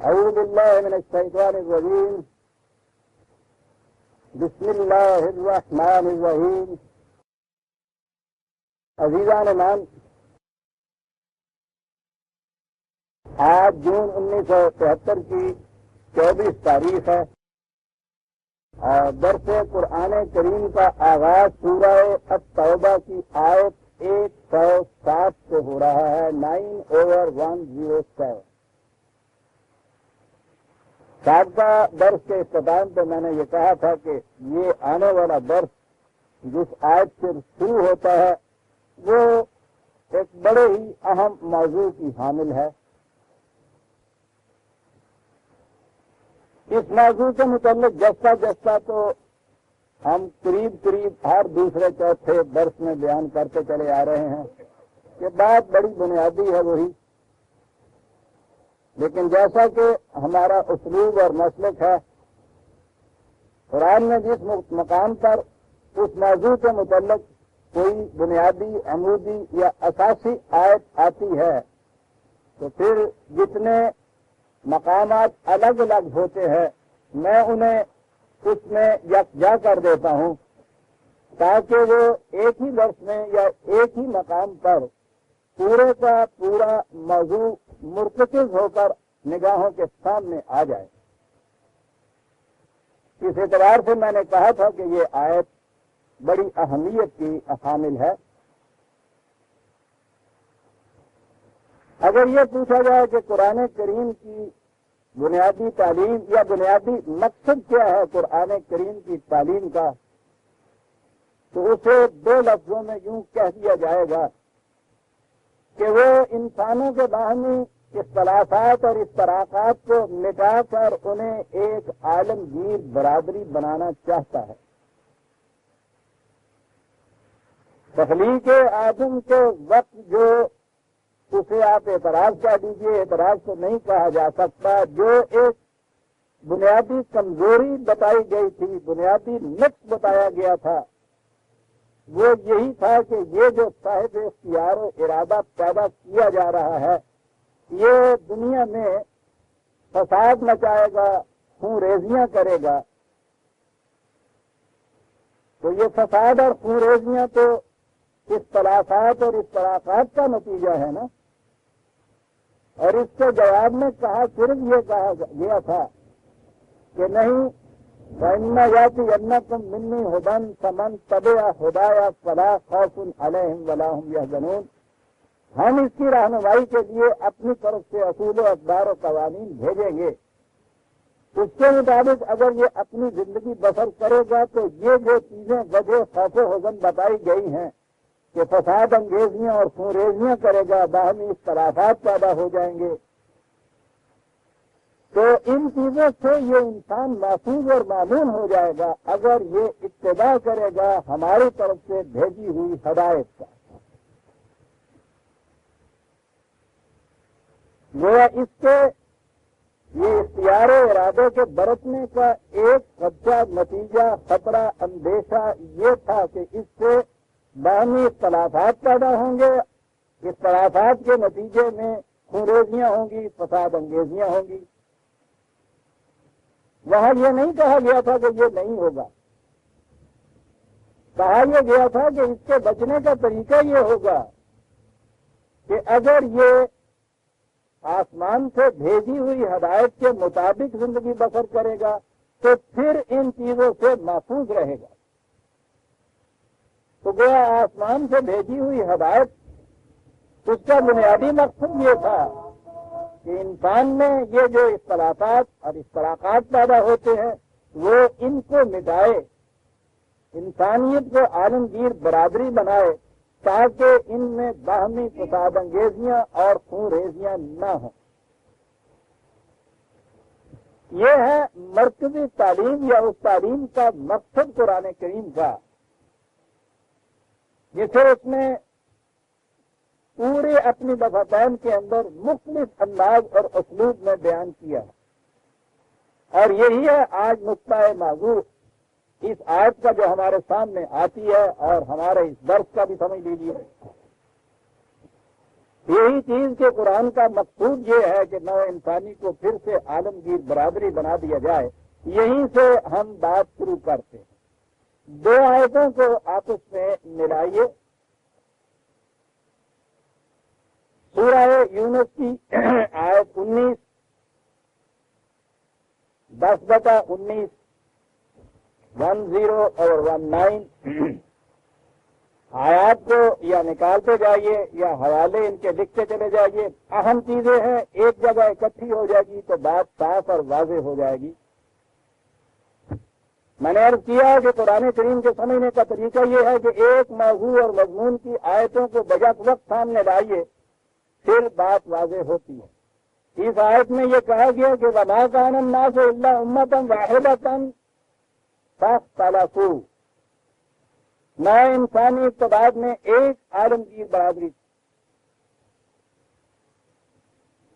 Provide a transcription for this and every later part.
اعوذ باللہ من الشیطان الرجیم بسم اللہ الرحمن الرحیم. عزیزان ایمان، آج جون 1973 کی 24 تاریخ ہے اور درس قرآن کریم کا آغاز سورہ التوبہ کی آیت 107 سے ہو رہا ہے. 9/107. سابقہ درس کے اختتام پہ میں نے یہ کہا تھا کہ یہ آنے والا درس جس آیت سے شروع ہوتا ہے وہ ایک بڑے ہی اہم موضوع کی حامل ہے. اس موضوع کے متعلق جستا تو ہم قریب ہر دوسرے چوتھے درس میں بیان کرتے چلے آ رہے ہیں کہ بات بڑی بنیادی ہے وہی، لیکن جیسا کہ ہمارا اسلوب اور مسلک ہے، قرآن میں جس مقام پر اس موضوع کے متعلق کوئی بنیادی عمودی یا اساسی آیت آتی ہے تو پھر جتنے مقامات الگ الگ ہوتے ہیں میں انہیں اس میں یکجا کر دیتا ہوں تاکہ وہ ایک ہی درس میں یا ایک ہی مقام پر پورے کا پورا موضوع مرتکز ہو کر نگاہوں کے سامنے آ جائے. اس اعتبار سے میں نے کہا تھا کہ یہ آیت بڑی اہمیت کی حامل ہے. اگر یہ پوچھا جائے کہ قرآن کریم کی بنیادی تعلیم یا بنیادی مقصد کیا ہے قرآن کریم کی تعلیم کا، تو اسے 2 لفظوں میں یوں کہہ دیا جائے گا کہ وہ انسانوں کے باہمی اختلافات اور اشتراکات کو مٹا کر انہیں ایک عالمگیر برادری بنانا چاہتا ہے. تخلیق آدم کے وقت جو اسے آپ اعتراض کہہ دیجیے، اعتراض تو نہیں کہا جا سکتا، جو ایک بنیادی کمزوری بتائی گئی تھی، بنیادی نقص بتایا گیا تھا، وہ یہی تھا کہ یہ جو صاحب اختیار و ارادہ پیدا کیا جا رہا ہے یہ دنیا میں فساد مچائے گا، خون ریزیاں کرے گا. تو یہ فساد اور خون ریزیاں تو اختلافات اور اشتراکات کا نتیجہ ہے نا. اور اس کے جواب میں صرف یہ کہا گیا تھا کہ نہیں وَإِنَّ يَأْتِيَنَّكُم مِّنِّي هُدًى فَمَن تَبِعَ هُدَايَ فَلَا خَوْفٌ عَلَيْهِمْ وَلَا هُمْ يَحْزَنُونَ. ہم اس کی رہنمائی کے لیے اپنی طرف سے اصول و اقدار و قوانین بھیجیں گے. اس کے مطابق اگر یہ اپنی زندگی بسر کرے گا تو یہ جو چیزیں وجہ خوف و حزن بتائی گئی ہیں کہ فساد انگیزیاں اور خونریزیاں کرے گا، باہمی اختلافات پیدا ہو جائیں گے، تو ان چیزوں سے یہ انسان محفوظ اور معمون ہو جائے گا اگر یہ اتباع کرے گا ہماری طرف سے بھیجی ہوئی ہدایت کا. گویا اس سے یہ اختیار و ارادے کے برتنے کا ایک خدشہ، نتیجہ، خطرہ، اندیشہ یہ تھا کہ اس سے باہمی اختلافات پیدا ہوں گے، اختلافات کے نتیجے میں خونریزیاں ہوں گی، فساد انگیزیاں ہوں گی. وہاں یہ نہیں کہا گیا تھا کہ یہ نہیں ہوگا، کہا یہ گیا تھا کہ اس سے بچنے کا طریقہ یہ ہوگا کہ اگر یہ آسمان سے بھیجی ہوئی ہدایت کے مطابق زندگی بسر کرے گا تو پھر ان چیزوں سے محفوظ رہے گا. تو گویا آسمان سے بھیجی ہوئی ہدایت اس کا بنیادی مقصد یہ تھا کہ انسان میں یہ جو اختلافات اور اشتراکات پیدا ہوتے ہیں وہ ان کو مٹائے، انسانیت کو عالمگیر برادری بنائے تاکہ ان میں باہمی فساد انگیزیاں اور خون ریزیاں نہ ہوں. یہ ہے مرکزی تعلیم یا اس تعلیم کا مقصد قرآن کریم کا، جسے اس نے پورے اپنی دفعتین کے اندر مختلف انداز اور اسلوب میں بیان کیا. اور یہی ہے آج نقطہ موضوع اس آیت کا جو ہمارے سامنے آتی ہے اور ہمارے اس درس کا بھی سمجھ لیجیے. یہی چیز کہ قرآن کا مقصود یہ ہے کہ نو انسانی کو پھر سے عالمگیر برادری بنا دیا جائے، یہیں سے ہم بات شروع کرتے ہیں۔ دو آیتوں کو آپس میں ملائیے۔ سورہ یونس کی آیت 19، 10/19، 10 اور 19 آیات کو یا نکالتے جائیے یا حوالے ان کے لکھتے چلے جائیے۔ اہم چیزیں ہیں، ایک جگہ اکٹھی ہو جائے گی تو بات صاف اور واضح ہو جائے گی۔ میں نے عرض کیا کہ قرآن کریم کے سمجھنے کا طریقہ یہ ہے کہ ایک موضوع اور مضمون کی آیتوں کو بجا وقت سامنے لائیے، پھر بات واضح ہوتی ہے۔ اس آیت میں یہ کہا گیا کہ وَمَا كَانَ النَّاسُ إِلَّا أُمَّةً وَاحِدَةً فَاخْتَلَفُوا، نئے انسانی ابتداء میں ایک عالمگیر برادری تھی،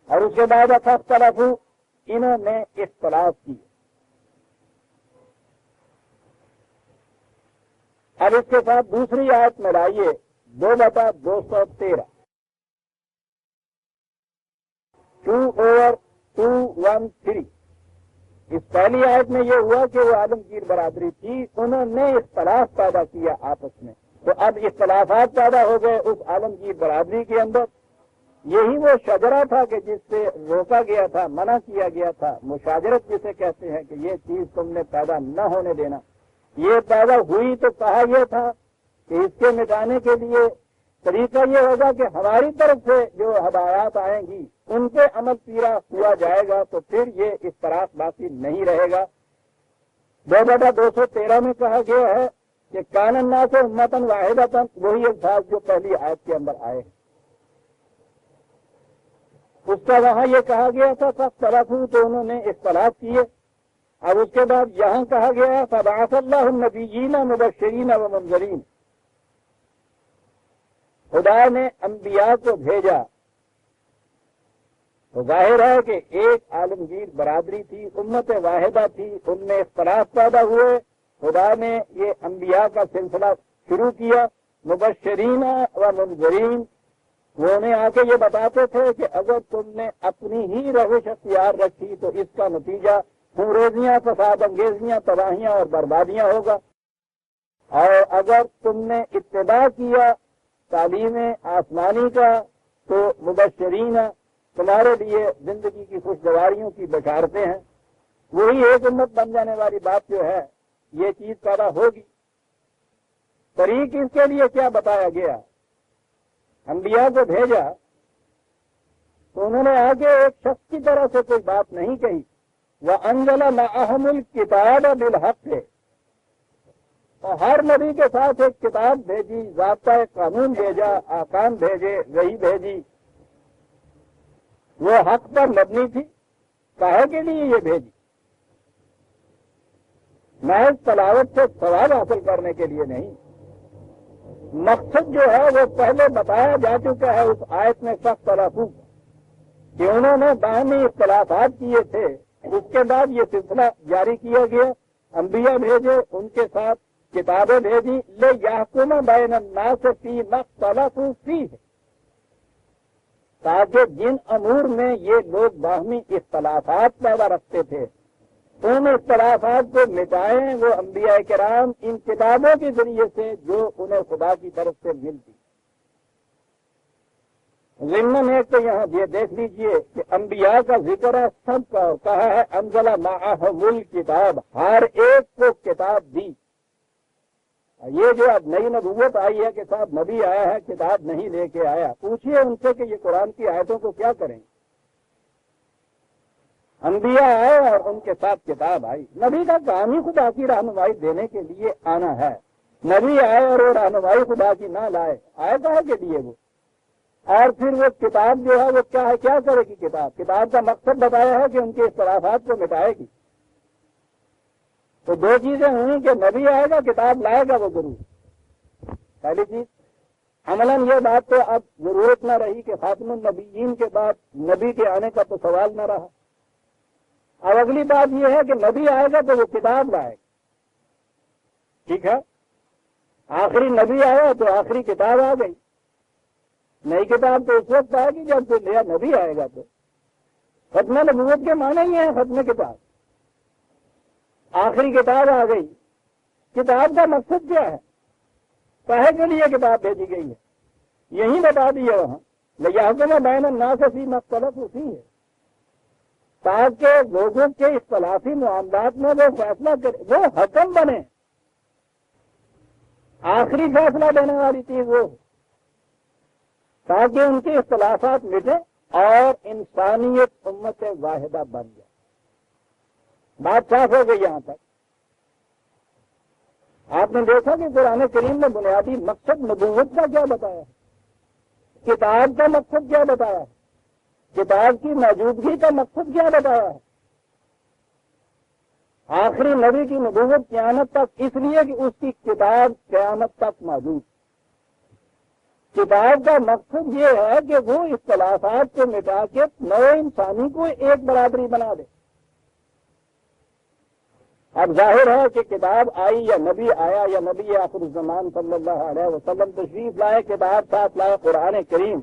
اور اس کے بعد فاختلفوا، انہوں نے اختلاف کیے۔ اب اس کے ساتھ دوسری آیت میں لائیے 2/213، 2/213۔ اس پہلی آیت میں یہ ہوا کہ وہ عالمگیر برادری تھی، انہوں نے اختلاف پیدا کیا آپس میں، تو اب اختلافات پیدا ہو گئے اس عالمگیر برادری کے اندر۔ یہی وہ شجرہ تھا کہ جس سے روکا گیا تھا، منع کیا گیا تھا، مشاجرت جسے کہتے ہیں کہ یہ چیز تم نے پیدا نہ ہونے دینا۔ یہ پیدا ہوئی تو کہا یہ تھا کہ اس کے مٹانے کے لیے طریقہ یہ ہوگا کہ ہماری طرف سے جو ہدایات آئیں گی ان کے عمل پیرا ہوا جائے گا، تو پھر یہ اختلاف باقی نہیں رہے گا۔ 2/213 میں کہا گیا ہے کہ کان الناس امۃ واحدۃ، وہی الفاظ جو پہلی آیت کے اندر آئے ہیں۔ اس کا وہاں یہ کہا گیا تھا فاختلفوا، تو انہوں نے اختلاف کیے۔ اب اس کے بعد یہاں کہا گیا ہے فبعث اللہ النبیین مبشرین ومنذرین، خدا نے انبیاء کو بھیجا۔ تو ظاہر ہے کہ ایک عالمگیر برادری تھی، امت واحدہ تھی، ان میں اختلاف پیدا ہوئے، خدا نے یہ انبیاء کا سلسلہ شروع کیا، مبشرین و منذرین۔ وہ انہیں آ کے یہ بتاتے تھے کہ اگر تم نے اپنی ہی روش اختیار رکھی تو اس کا نتیجہ خونریزیاں، فساد انگیزیاں، تباہیاں اور بربادیاں ہوگا، اور اگر تم نے اتباع کیا تعلیم آسمانی کا تو مبشرین، تمہارے لیے زندگی کی خوشگواریوں کی بشارتیں ہیں۔ وہی ایک امت بن جانے والی بات جو ہے، یہ چیز پیدا ہوگی۔ طریق اس کے لیے کیا بتایا گیا؟ انبیاء کو بھیجا تو انہوں نے آگے ایک شخص کی طرح سے کوئی بات نہیں کہی، وَأَنزَلَ مَعَهُمُ الْكِتَابَ بِالْحَقِّ، اور ہر نبی کے ساتھ ایک کتاب بھیجی، ضابطہ قانون بھیجا، احکام بھیجے، وحی بھیجی، وہ حق پر مبنی تھی۔ کاہے کے لیے یہ بھیجی؟ محض تلاوت سے ثواب حاصل کرنے کے لیے نہیں۔ مقصد جو ہے وہ پہلے بتایا جا چکا ہے اس آیت میں فاختلفوا، کہ انہوں نے باہمی اختلافات کیے تھے۔ اس کے بعد یہ سلسلہ جاری کیا گیا، انبیاء بھیجے، ان کے ساتھ کتابیں بھیجی، لِیَحْکُمَ بَیْنَ النَّاسِ فِیمَا اخْتَلَفُوا فِیہ، تاکہ جن امور میں یہ لوگ باہمی اختلافات پیدا رکھتے تھے ان اختلافات کو مٹائیں وہ انبیاء کرام ان کتابوں کے ذریعے سے جو انہیں خدا کی طرف سے ملتی۔ ضمن ایک تو یہاں یہ دیکھ لیجئے کہ انبیاء کا ذکر ہے سب کا، اور کہا ہے انزل معہم الکتاب، ہر ایک کو کتاب دی۔ یہ جو اب نئی نبوت آئی ہے کہ صاحب نبی آیا ہے کتاب نہیں لے کے آیا، پوچھئے ان سے کہ یہ قرآن کی آیتوں کو کیا کریں؟ انبیاء آئے اور ان کے ساتھ کتاب آئی۔ نبی کا کام ہی خدا کی رہنمائی دینے کے لیے آنا ہے۔ نبی آئے اور وہ رہنمائی خدا کی نہ لائے، آئے کہاں کے لیے وہ؟ اور پھر وہ کتاب جو ہے وہ کیا ہے، کیا کرے گی کتاب؟ کتاب کا مقصد بتایا ہے کہ ان کے اختلافات کو مٹائے گی۔ تو دو چیزیں ہوئیں کہ نبی آئے گا، کتاب لائے گا وہ ضرور۔ پہلی چیز عملاً یہ بات تو اب ضرورت نہ رہی کہ خاتم النبیین کے بعد نبی کے آنے کا تو سوال نہ رہا۔ اب اگلی بات یہ ہے کہ نبی آئے گا تو وہ کتاب لائے گا، ٹھیک ہے؟ آخری نبی آیا تو آخری کتاب آ گئی۔ نئی کتاب تو اس وقت آئے گی جب کوئی نیا نبی آئے گا. تو ختم نبوت کے معنی ہی ہے ختم کتاب. آخری کتاب آ گئی. کتاب کا مقصد کیا ہے؟ کہے کے لیے کتاب بھیجی گئی ہے. یہی بتا دیا وہاں لیحکم بین الناس فیما اختلفوا اسی ہے، تاکہ لوگوں کے اختلافی معاملات میں وہ فیصلہ کرے، وہ حکم بنے. آخری فیصلہ دینے والی چیز وہ، تاکہ ان کے اختلافات مٹیں اور انسانیت امت واحدہ بن جائے. بات صاف ہو گئی یہاں تک. آپ نے دیکھا کہ قرآن کریم نے بنیادی مقصد نبوت کا کیا بتایا، کتاب کا مقصد کیا بتایا، کتاب کی موجودگی کا مقصد کیا بتایا ہے. آخری نبی کی نبوت قیامت تک اس لیے کہ اس کی کتاب قیامت تک موجود. کتاب کا مقصد یہ ہے کہ وہ اختلافات کو مٹا کے نئے انسانی کو ایک برابری بنا دے. اب ظاہر ہے کہ کتاب آئی یا نبی آیا یا نبی آخر الزمان صلی اللہ علیہ وسلم تشریف لائے، کتاب ساتھ لائے قرآن کریم.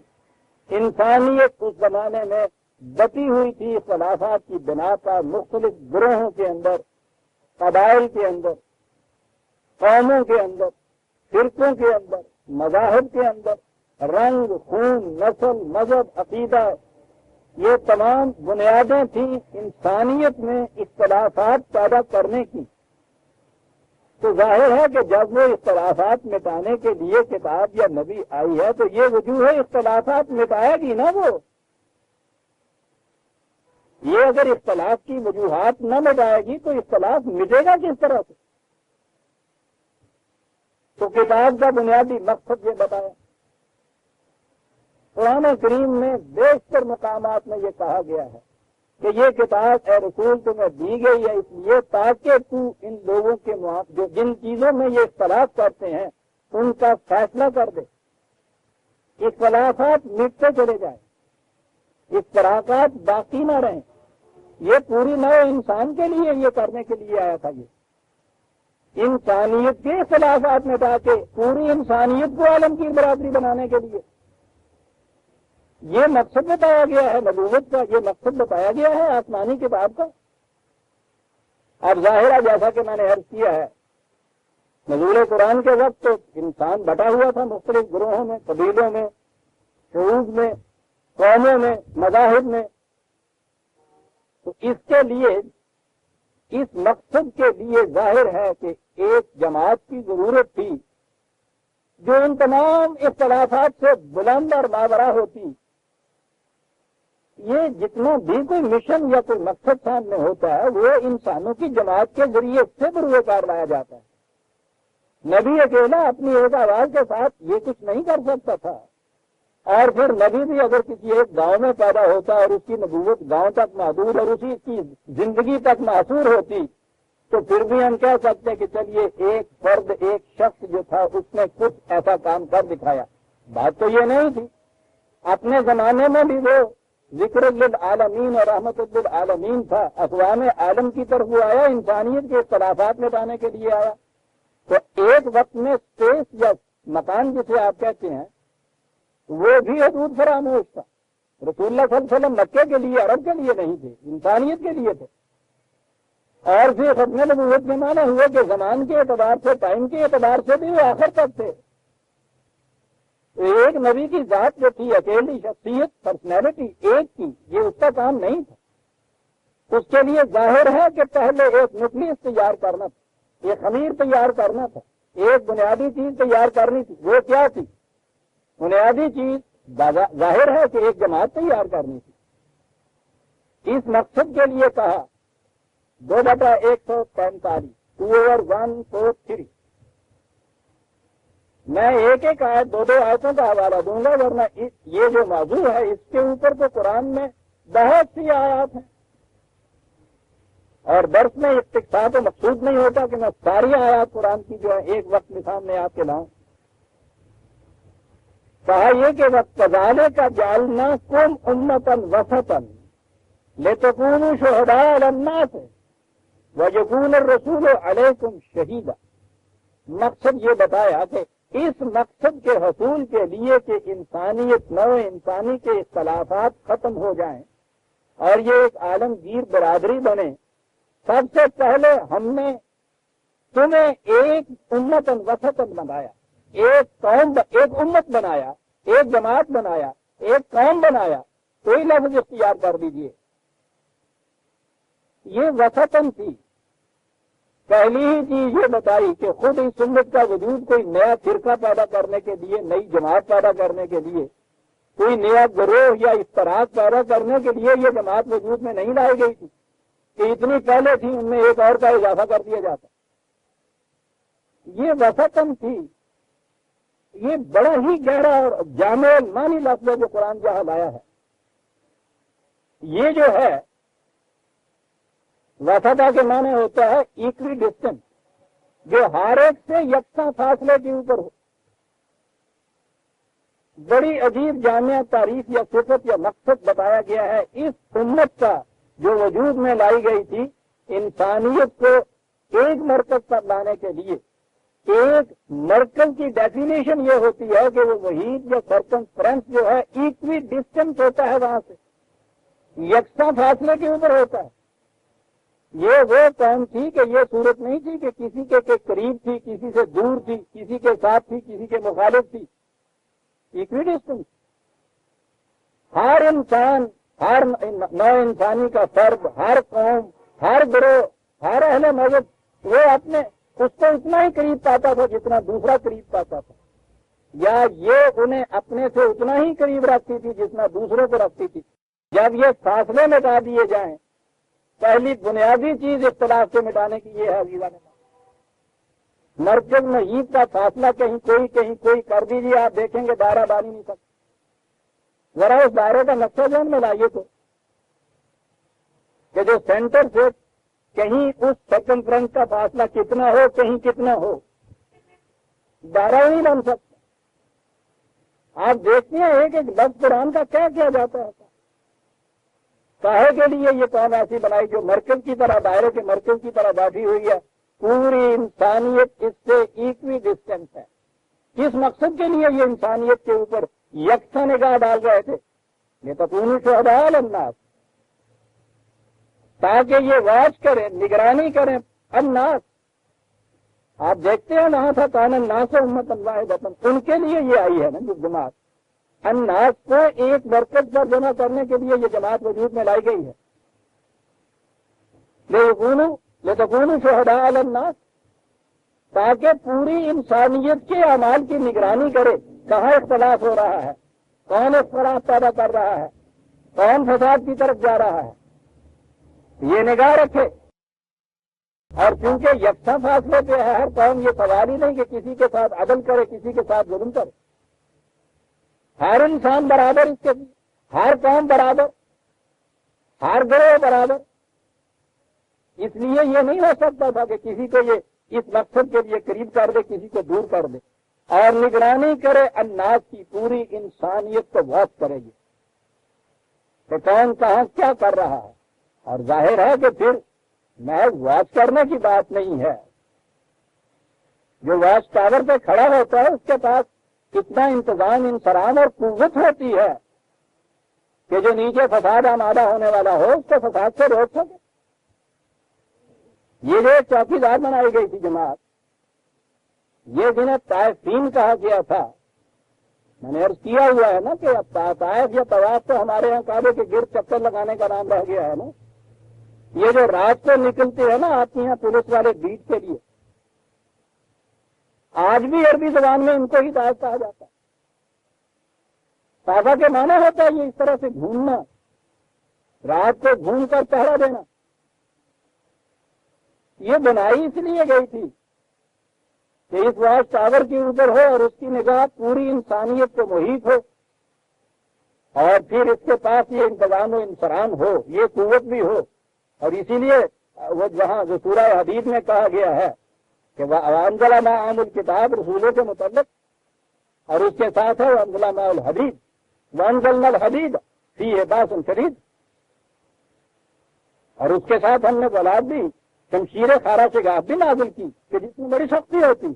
انسانیت اس زمانے میں بٹی ہوئی تھی اختلافات کی بنا پر، مختلف گروہوں کے اندر، قبائل کے اندر، قوموں کے اندر، فرقوں کے اندر، مذاہب کے اندر، رنگ، خون، نسل، مذہب، عقیدہ، یہ تمام بنیادیں تھیں انسانیت میں اختلافات پیدا کرنے کی. تو ظاہر ہے کہ جب وہ اختلافات مٹانے کے لیے کتاب یا نبی آئی ہے تو یہ وجوہ اختلافات مٹائے گی نا. وہ یہ اگر اختلاف کی وجوہات نہ مٹائے گی تو اختلاف مٹے گا کس طرح سے؟ تو کتاب کا بنیادی مقصد یہ بتایا. قرآن کریم میں بیشتر مقامات میں یہ کہا گیا ہے کہ یہ کتاب اے رسول تمہیں دی گئی ہے اس لیے تاکہ تو ان لوگوں کے جو جن چیزوں میں یہ اختلاف کرتے ہیں ان کا فیصلہ کر دے. اختلافات مٹتے چلے جائیں، اختلافات باقی نہ رہیں. یہ پوری نئے انسان کے لیے یہ کرنے کے لیے آیا تھا. یہ انسانیت کے اختلافات مٹا کے پوری انسانیت کو عالم کی برابری بنانے کے لیے یہ مقصد بتایا گیا ہے نبوت کا. یہ مقصد بتایا گیا ہے آسمانی کتاب کا. اب ظاہرہ جیسا کہ میں نے عرض کیا ہے نزول قرآن کے وقت تو انسان بٹا ہوا تھا مختلف گروہوں میں، قبیلوں میں، شعوب میں، قوموں میں، مذاہب میں. تو اس کے لیے، اس مقصد کے لیے ظاہر ہے کہ ایک جماعت کی ضرورت تھی جو ان تمام اختلافات سے بلند اور ماورا ہوتی. یہ جتنا بھی کوئی مشن یا کوئی مقصد سامنے ہوتا ہے وہ انسانوں کی جماعت کے ذریعے سے بروئے کار لایا جاتا ہے. نبی اکیلا اپنی ایک آواز کے ساتھ یہ کچھ نہیں کر سکتا تھا. اور پھر نبی بھی اگر کسی ایک گاؤں میں پیدا ہوتا اور اس کی نبوت گاؤں تک محدود اور اسی کی زندگی تک محصور ہوتی تو پھر بھی ہم کہہ سکتے ہیں کہ چلیے ایک فرد، ایک شخص جو تھا اس نے کچھ ایسا کام کر دکھایا. بات تو یہ نہیں تھی. اپنے زمانے میں بھی وہ ذکر للعالمین اور رحمت للعالمین تھا. اقوام عالم کی طرف وہ آیا، انسانیت کے اختلافات مٹانے کے لیے آیا. تو ایک وقت میں اسپیس یا مکان جسے آپ کہتے ہیں وہ بھی حدود فراموش تھا. رسول اللہ صلی اللہ علیہ وسلم مکے کے لیے، عرب کے لیے نہیں تھے، انسانیت کے لیے تھے. اور پھر ختم نبوت کے معنی ہوئے کہ زمان کے اعتبار سے، ٹائم کے اعتبار سے بھی وہ آخر تک تھے. ایک نبی کی ذات جو تھی، اکیلی شخصیت، پرسنالٹی ایک کی، یہ اس کا کام نہیں تھا. اس کے لیے ظاہر ہے کہ پہلے ایک نیوکلیس تیار کرنا تھا، ایک خمیر تیار کرنا تھا، ایک بنیادی چیز تیار کرنی تھی. وہ کیا تھی؟ بنیادی چیز ظاہر ہے کہ ایک جماعت تیار کرنی تھی. اس مقصد کے لیے کہا 2/145 2/143. میں ایک ایک آیت، دو آیتوں کا حوالہ دوں گا، ورنہ یہ جو موضوع ہے اس کے اوپر تو قرآن میں بہت سی آیات ہیں اور درس میں اقتصاد تو مقصود نہیں ہوتا کہ میں ساری آیات قرآن کی جو ہے ایک وقت میں سامنے آپ کے لاؤں. کہا یہ کہ وَكَذَلِكَ جَعَلْنَاكُمْ أُمَّةً وَسَطًا لِتَكُونُوا شُهَدَاءَ عَلَى النَّاسِ وَيَكُونَ الرَّسُولُ عَلَيْكُمْ شَهِيدًا. مقصد یہ بتایا کہ اس مقصد کے حصول کے لیے کہ انسانیت، نوع انسانی کے اختلافات ختم ہو جائیں اور یہ ایک عالمگیر برادری بنے، سب سے پہلے ہم نے تمہیں ایک امتن وسطن بنایا، ایک قوم، ایک امت بنایا، ایک جماعت بنایا، ایک قوم بنایا، کوئی لفظ اختیار کر دیجیے، یہ وسطن تھی۔ پہلی ہی چیز یہ بتائی کہ خود اس امت کا وجود کوئی نیا فرقہ پیدا کرنے کے لیے، نئی جماعت پیدا کرنے کے لیے، کوئی نیا گروہ یا اشتراک پیدا کرنے کے لیے یہ جماعت وجود میں نہیں لائی گئی تھی کہ اتنی پہلے تھی، ان میں ایک اور کا اضافہ کر دیا جاتا۔ یہ وسطن تھی۔ یہ بڑا ہی گہرا اور جامع معنی لفظ ہے جو قرآن جہاں لایا ہے۔ یہ جو ہے وسطا کے معنی ہوتا ہے ایکوی ڈسٹینس، جو ہر ایک سے یکساں فاصلے کے اوپر ہو۔ بڑی عجیب جامع تعریف یا صفت یا مقصد بتایا گیا ہے اس امت کا جو وجود میں لائی گئی تھی، انسانیت کو ایک مرکز پر لانے کے لیے۔ ایک مرکز کی ڈیفینیشن یہ ہوتی ہے کہ وہ وحید یا سرکمفرنس جو ہے ایکوی ڈسٹینس ہوتا ہے، وہاں سے یکساں فاصلے کے اوپر ہوتا ہے۔ یہ وہ قوم تھی کہ یہ صورت نہیں تھی کہ کسی کے قریب تھی، کسی سے دور تھی، کسی کے ساتھ تھی، کسی کے مخالف تھی۔ ایکوی ڈسٹینس، ہر انسان، ہر نوع انسانی کا فرد، ہر قوم، ہر گروہ، ہر اہل مذہب وہ اپنے اس کو اتنا ہی قریب پاتا تھا جتنا دوسرا قریب پاتا تھا، یا یہ انہیں اپنے سے اتنا ہی قریب رکھتی تھی جتنا دوسروں کو رکھتی تھی۔ جب یہ فاصلے مٹا دیے جائیں، پہلی بنیادی چیز اختلاف سے مٹانے کی یہ ہے عزیزان، مرکز محیط کا فاصلہ کہیں کوئی کر دیجیے، آپ دیکھیں گے دائرہ بن ہی نہیں سکتا۔ ذرا اس دائرے کا نقشہ ذہن میں لائیے تو کہ جو سینٹر سے کہیں اس سرکمفرنس کا فاصلہ کتنا ہو، کہیں کتنا ہو، دائرہ نہیں بن سکتا۔ آپ دیکھتے ہیں ایک ایک لفظ قرآن کا کیا کیا جاتا ہے، کاہے کے لیے یہ قوم ایسی بنائی جو مرکز کی طرح، دائرے کے مرکز کی طرح بیٹھی ہوئی ہے۔ پوری انسانیت اس سے ایکوی ڈسٹینس ہے۔ کس مقصد کے لیے یہ انسانیت کے اوپر یکساں نگاہ ڈال رہے تھے؟ یہ تکونوا شہداء علی الناس، تاکہ یہ واچ کریں، نگرانی کریں الناس۔ آپ دیکھتے ہیں وہاں تھا کان الناس امۃ واحدۃ، ان کے لیے یہ آئی ہے نا جو جماعت، الناس کو ایک مرکز پر جمع کرنے کے لیے یہ جماعت وجود میں لائی گئی ہے۔ لتکونوا شہداء علی الناس، تاکہ پوری انسانیت کے اعمال کی نگرانی کرے، کہاں اختلاف ہو رہا ہے، کون اختلاف پیدا کر رہا ہے، کون فساد کی طرف جا رہا ہے، یہ نگاہ رکھے۔ اور چونکہ یکساں فاصلے پہ ہے ہر قوم، یہ سوال ہی نہیں کہ کسی کے ساتھ عدل کرے، کسی کے ساتھ ظلم کرے، ہر انسان برابر، اس کے ہر قوم برابر، ہر گروہ برابر۔ اس لیے یہ نہیں ہو سکتا تھا کہ کسی کو یہ اس مقصد کے لیے قریب کر دے، کسی کو دور کر دے، اور نگرانی کرے الناس کی، پوری انسانیت کو واچ کرے گی کہ کون کہاں کیا کر رہا ہے۔ اور ظاہر ہے کہ پھر محض واچ کرنے کی بات نہیں ہے، جو واچ ٹاور پہ کھڑا ہوتا ہے اس کے پاس اتنا انتظام، انصرام اور قوت ہوتی ہے کہ جو نیچے فساد آمادہ ہونے والا ہو اس کو فساد سے روک سکے۔ یہ جو چوکی دار بنائی گئی تھی جماعت، یہ جنہیں طائفین کہا گیا تھا، میں نے عرض کیا ہوا ہے نا کہ طائف یا طواف تو ہمارے یہاں کعبے کے گرد چکر لگانے کا نام رہ گیا ہے نا۔ یہ جو رات کو نکلتے ہیں نا آپ کے یہاں پولیس والے بیٹ کے لیے، آج بھی عربی زبان میں ان کو ہی طائف کہا جاتا ہے۔ طائفہ کے معنی ہوتا ہے یہ اس طرح سے گھومنا، رات کو گھوم کر پہرا دینا۔ یہ بنائی اس لیے گئی تھی کہ اس واچ ٹاور کے اوپر ہو اور اس کی نگاہ پوری انسانیت کو محیط ہو، اور پھر اس کے پاس یہ انتظام و انصرام ہو، یہ قوت بھی ہو۔ اور اسی لیے وہ جہاں جو سورہ حدید میں کہا گیا ہے کہ وَأَنزَلَ مَعَهُمُ الْكِتَابَ رسولوں کے متعلق، اور اس کے ساتھ ہے وَأَنزَلَ مَعَهُ الْحَدِيدَ وَأَنزَلْنَا الْحَدِيدَ فِيهِ بَأْسٌ شَدِيدٌ، اور اس کے ساتھ ہم نے اولاد بھی شمشیر خارا سے گاف بھی نازل کی کہ جس میں بڑی سختی ہوتی۔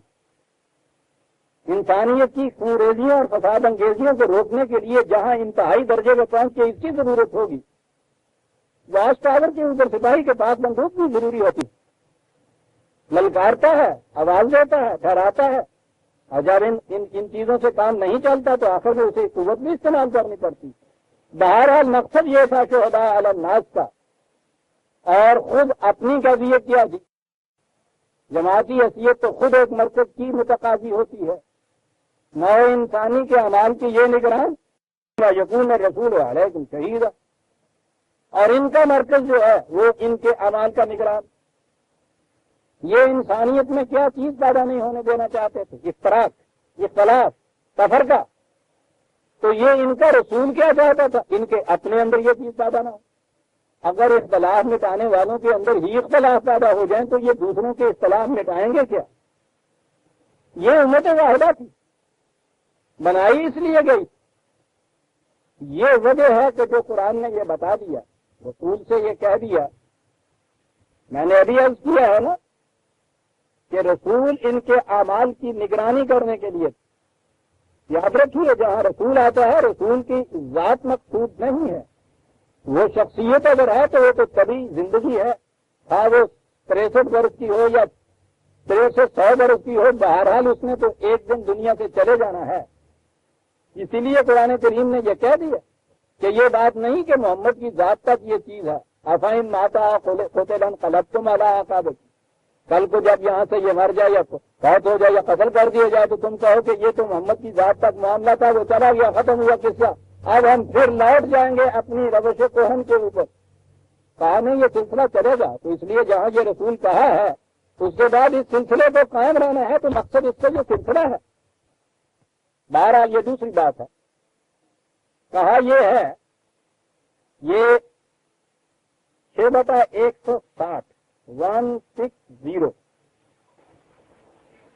انسانیت کی خونریزیوں اور فساد انگیزیوں کو روکنے کے لیے جہاں انتہائی درجے میں پہنچ کے اس کی ضرورت ہوگی، واچ ٹاور کے اوپر سپاہی کے پاس بندوق بھی ضروری ہوتی، للکارتا ہے، آواز دیتا ہے، ٹھہراتا ہے، اور جب ان چیزوں سے کام نہیں چلتا تو آخر میں اسے قوت بھی استعمال کرنی پڑتی۔ بہرحال مقصد یہ تھا شہداء علی الناس کا، اور خود اپنی قضیت کیا تھی، جماعتی حیثیت تو خود ایک مرکز کی متقاضی ہوتی ہے، نو انسانی کے اعمال کی یہ نگران یکون رسول علیکم شہیدا، اور ان کا مرکز جو ہے وہ ان کے اعمال کا نگران۔ یہ انسانیت میں کیا چیز پیدا نہیں ہونے دینا چاہتے تھے؟ اختلاف، اختلاف، تفرقہ۔ تو یہ ان کا رسول کیا چاہتا تھا؟ ان کے اپنے اندر یہ چیز پیدا نہ ہو۔ اگر اختلاف مٹانے والوں کے اندر ہی اختلاف پیدا ہو جائیں تو یہ دوسروں کے اختلاف مٹائیں گے کیا؟ یہ امت واحدہ تھی، بنائی اس لیے گئی۔ یہ وجہ ہے کہ جو قرآن نے یہ بتا دیا، رسول سے یہ کہہ دیا، میں نے ابھی عرض کیا ہے نا کہ رسول ان کے اعمال کی نگرانی کرنے کے لیے۔ یاد رکھیے جہاں رسول آتا ہے رسول کی ذات مقصود نہیں ہے، وہ شخصیت اگر ہے تو وہ تو طبی زندگی ہے، خواہ وہ 63 برس کی ہو یا 100 برس کی ہو، بہرحال اس نے تو ایک دن دنیا سے چلے جانا ہے۔ اسی لیے قرآن کریم نے یہ کہہ دیا کہ یہ بات نہیں کہ محمد کی ذات تک یہ چیز ہے، افہم ماتا قتلا انقلبتم علی اعقابکم، کل کو جب یہاں سے یہ مر جائے یا فوت ہو جائے یا قتل کر دیا جائے تو تم کہو کہ یہ تو محمد کی ذات تک معاملہ تھا، وہ چلا گیا، ختم ہوا قصہ، اب ہم پھر لوٹ جائیں گے اپنی روش کوہن کے اوپر۔ کہا نہیں، یہ سلسلہ چلے گا، تو اس لیے جہاں یہ رسول کہا ہے اس کے بعد اس سلسلے کو قائم رہنا ہے، تو مقصد اس سے یہ سلسلہ ہے۔ بہرحال یہ دوسری بات ہے، کہا یہ ہے، یہ 6/160 160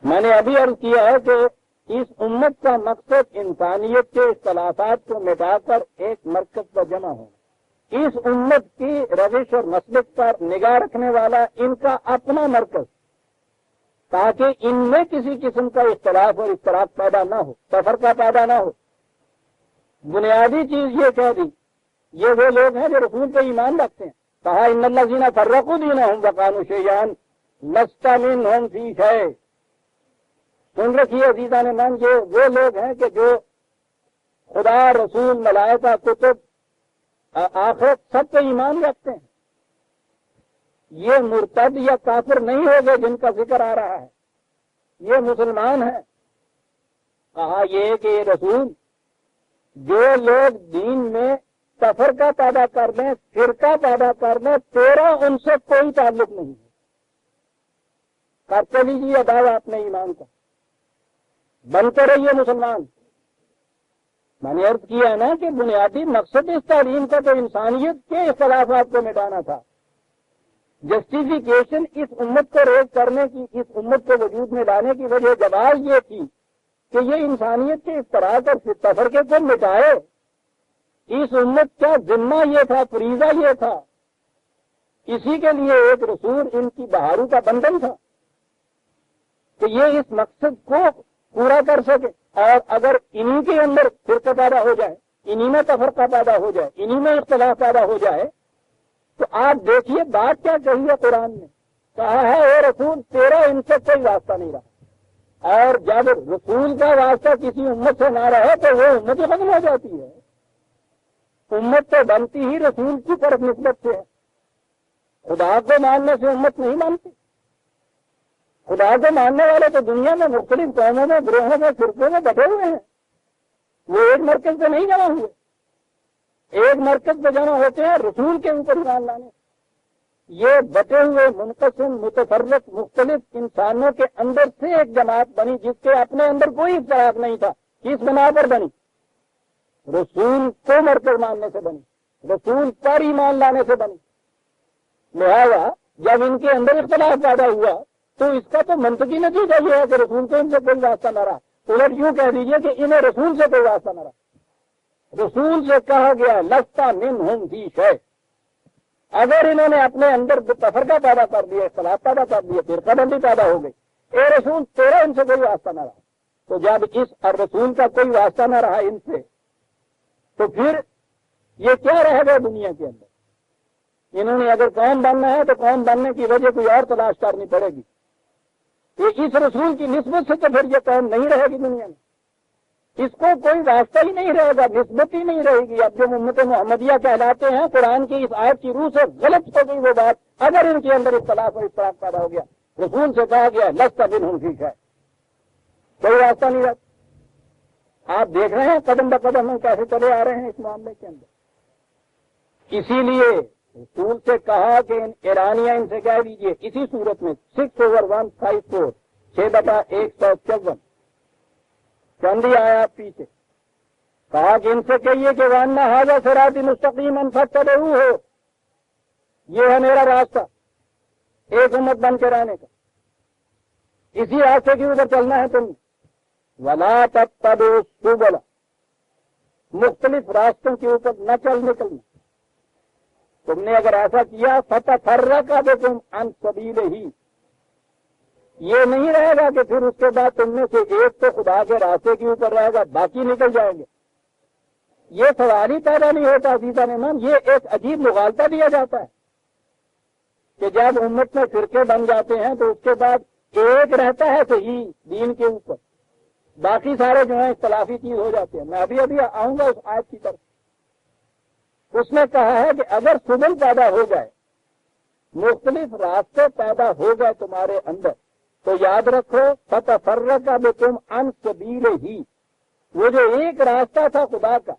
میں نے ابھی عرض کیا ہے کہ اس امت کا مقصد انسانیت کے اختلافات کو مٹا کر ایک مرکز پر جمع ہونا، اس امت کی روش اور مسلک پر نگاہ رکھنے والا ان کا اپنا مرکز، تاکہ ان میں کسی قسم کا اختلاف اور اختلاف پیدا نہ ہو، تفرقہ پیدا نہ ہو۔ بنیادی چیز یہ کہہ دی، یہ وہ لوگ ہیں جو رسول پہ ایمان رکھتے ہیں۔ کہا ان الذین فرقوا دینہم وقالوا شیعا لست منہم فی شیء۔ سن رکھیے عزیزان من، یہ وہ لوگ ہیں کہ جو خدا، رسول، ملائکہ، کتب، آخرت سب پہ ایمان رکھتے ہیں۔ یہ مرتد یا کافر نہیں ہوگے جن کا ذکر آ رہا ہے، یہ مسلمان ہیں۔ کہا یہ کہ یہ رسول، جو لوگ دین میں تفرقہ پیدا کر دیں، فرقہ پیدا کر دیں، تیرا ان سے کوئی تعلق نہیں ہے۔ کرتے لیجیے دعویٰ اپنے ایمان کا، بنتے رہیے مسلمان۔ میں نے عرض کیا ہے نا کہ بنیادی مقصد اس تعلیم کا تو انسانیت کے اختلافات کو مٹانا تھا۔ جسٹیفیکیشن اس امت کو ریز کرنے کی، اس امت کو وجود میں لانے کی وجہ جواز یہ تھی کہ یہ انسانیت کے اختلاف اور تفرقے کو مٹائے۔ اس امت کا ذمہ یہ تھا، فریضہ یہ تھا، اسی کے لیے ایک رسول ان کی بہاروں کا بندھن تھا کہ یہ اس مقصد کو پورا کر سکے۔ اور اگر انہی کے اندر فرقہ پیدا ہو جائے، انہی میں تفرقہ پیدا ہو جائے، انہی میں اختلاف پیدا ہو جائے، تو آپ دیکھیے بات کیا کہی ہے قرآن نے۔ کہا ہے اے رسول تیرا ان سے کوئی واسطہ نہیں رہا، اور جب رسول کا واسطہ کسی امت سے نہ رہے تو وہ امت ختم ہو جاتی ہے۔ امت تو بنتی ہی رسول کی طرف نسبت سے ہے۔ خدا کو ماننے سے امت نہیں مانتی۔ خدا کو ماننے والے تو دنیا میں مختلف قوموں میں، گروہوں میں، فرقوں میں بٹے ہوئے ہیں، وہ ایک مرکز پہ نہیں جمع ہوئے۔ ایک مرکز پہ جمع ہوتے ہیں رسول کے اوپر ایمان لانے۔ یہ بٹے ہوئے منقسم متفرق مختلف انسانوں کے اندر سے ایک جماعت بنی جس کے اپنے اندر کوئی اختلاف نہیں تھا۔ کس بنا پر بنی؟ رسول کو مرکز ماننے سے بنی، رسول پر ایمان لانے سے بنی۔ لہذا جب ان کے اندر اختلاف پیدا ہوا تو اس کا تو منطقی نتیجہ یہ ہے کہ رسول کو ان سے کوئی واسطہ نہ رہا۔ الٹ یوں کہہ دیجئے کہ انہیں رسول سے کوئی واسطہ نہ رہا۔ رسول سے کہا گیا لست منہم فی شیء۔ اگر انہوں نے اپنے اندر تفرقہ پیدا کر دیا، اختلاف پیدا کر دیا، فرقہ بندی پیدا ہو گئی، اے رسول تیرا ان سے کوئی واسطہ نہ رہا۔ تو جب اس اور رسول کا کوئی واسطہ نہ رہا ان سے تو پھر یہ کیا رہ گئے دنیا کے اندر؟ انہوں نے اگر قوم بننا ہے تو قوم بننے کی وجہ کوئی اور تلاش کرنی پڑے گی. یہ اس رسول کی نسبت سے تو پھر یہ قوم نہیں رہے گی دنیا میں. اس کو کوئی واسطہ ہی نہیں رہے گا، نسبت ہی نہیں رہے گی. اب جو امت محمدیہ کہلاتے ہیں، قرآن کی اس آیت کی روح سے غلط ہو گئی وہ بات. اگر ان کے اندر اختلاف اور اختلاف پیدا ہو گیا، رسول سے کہا گیا لست منہم فی شیء، کوئی واسطہ نہیں رہتا. آپ دیکھ رہے ہیں قدم بقدم ہم کیسے چلے آ رہے ہیں اس معاملے کے اندر. اسی لیے رسول سے کہا کہ ایرانیہ ان سے کہہ دیجیے اسی صورت میں 6/154 6/154 چندی آیات پیچھے کہا کہ ان سے کہیے کہ وَأَنَّ هَذَا صِرَاطِي مُسْتَقِيمًا فَاتَّبِعُوهُ، یہ ہے میرا راستہ ایک امت بن کے رہنے کا، اسی راستے کے اوپر چلنا ہے تم. وَلَا تَتَّبِعُوا السُّبُلَ، مختلف راستوں کے اوپر نہ چل نکلنا. تم نے اگر ایسا کیا فَتَفَرَّقَ بِكُمْ عَنْ سَبِيلِهِ، یہ نہیں رہے گا کہ پھر اس کے بعد تم میں سے ایک تو خدا کے راستے کے اوپر رہے گا، باقی نکل جائیں گے. یہ سوال ہی پیدا نہیں ہوتا عزیزان ایمان. یہ ایک عجیب مغالطہ دیا جاتا ہے کہ جب امت میں فرقے بن جاتے ہیں تو اس کے بعد ایک رہتا ہے صحیح دین کے اوپر، باقی سارے جو ہیں اختلافی چیز ہو جاتے ہیں. میں ابھی آؤں گا اس آیت کی طرف. اس نے کہا ہے کہ اگر سبل پیدا ہو جائے، مختلف راستے پیدا ہو گئے تمہارے اندر، تو یاد رکھو فَتَفَرَّقَ بِكُمْ عَنْ سَبِيلِهِ، وہ جو ایک راستہ تھا خدا کا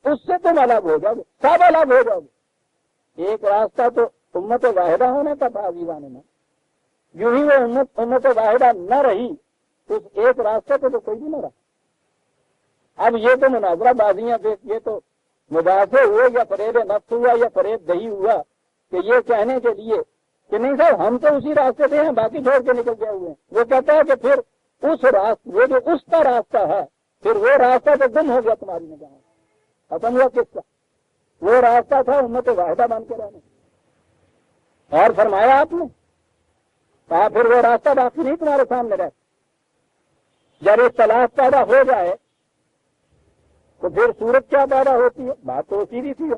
اس سے تم الگ ہو جاؤ گے، سب الگ ہو جاؤ گے. ایک راستہ تو امت واحدہ ہونے کا تھا عزیزان میں. یوں ہی وہ امت واحدہ نہ رہی اس ایک راستے پہ تو کوئی بھی نہ رہا. اب یہ تو مناظرہ بازیاں یہ تو مباحثے ہوئے یا فریب نفس ہوا یا فریب دہی ہوا کہ یہ کہنے کے لیے کہ نہیں صاحب ہم تو اسی راستے پہ ہیں، باقی چھوڑ کے نکل گئے ہوئے ہیں. وہ کہتا ہے کہ پھر اس راستے وہ جو اس کا راستہ ہے پھر وہ راستہ تو گم ہو گیا تمہاری نگاہ میں. ختم ہوا کس کا؟ وہ راستہ تھا امت واحدہ بن کے رہنے. اور فرمایا آپ نے کہا پھر وہ راستہ باقی نہیں تمہارے سامنے رہتا. جب اختلاف پیدا ہو جائے تو پھر صورت کیا پیدا ہوتی ہے؟ بات تو سیدھی سی ہے.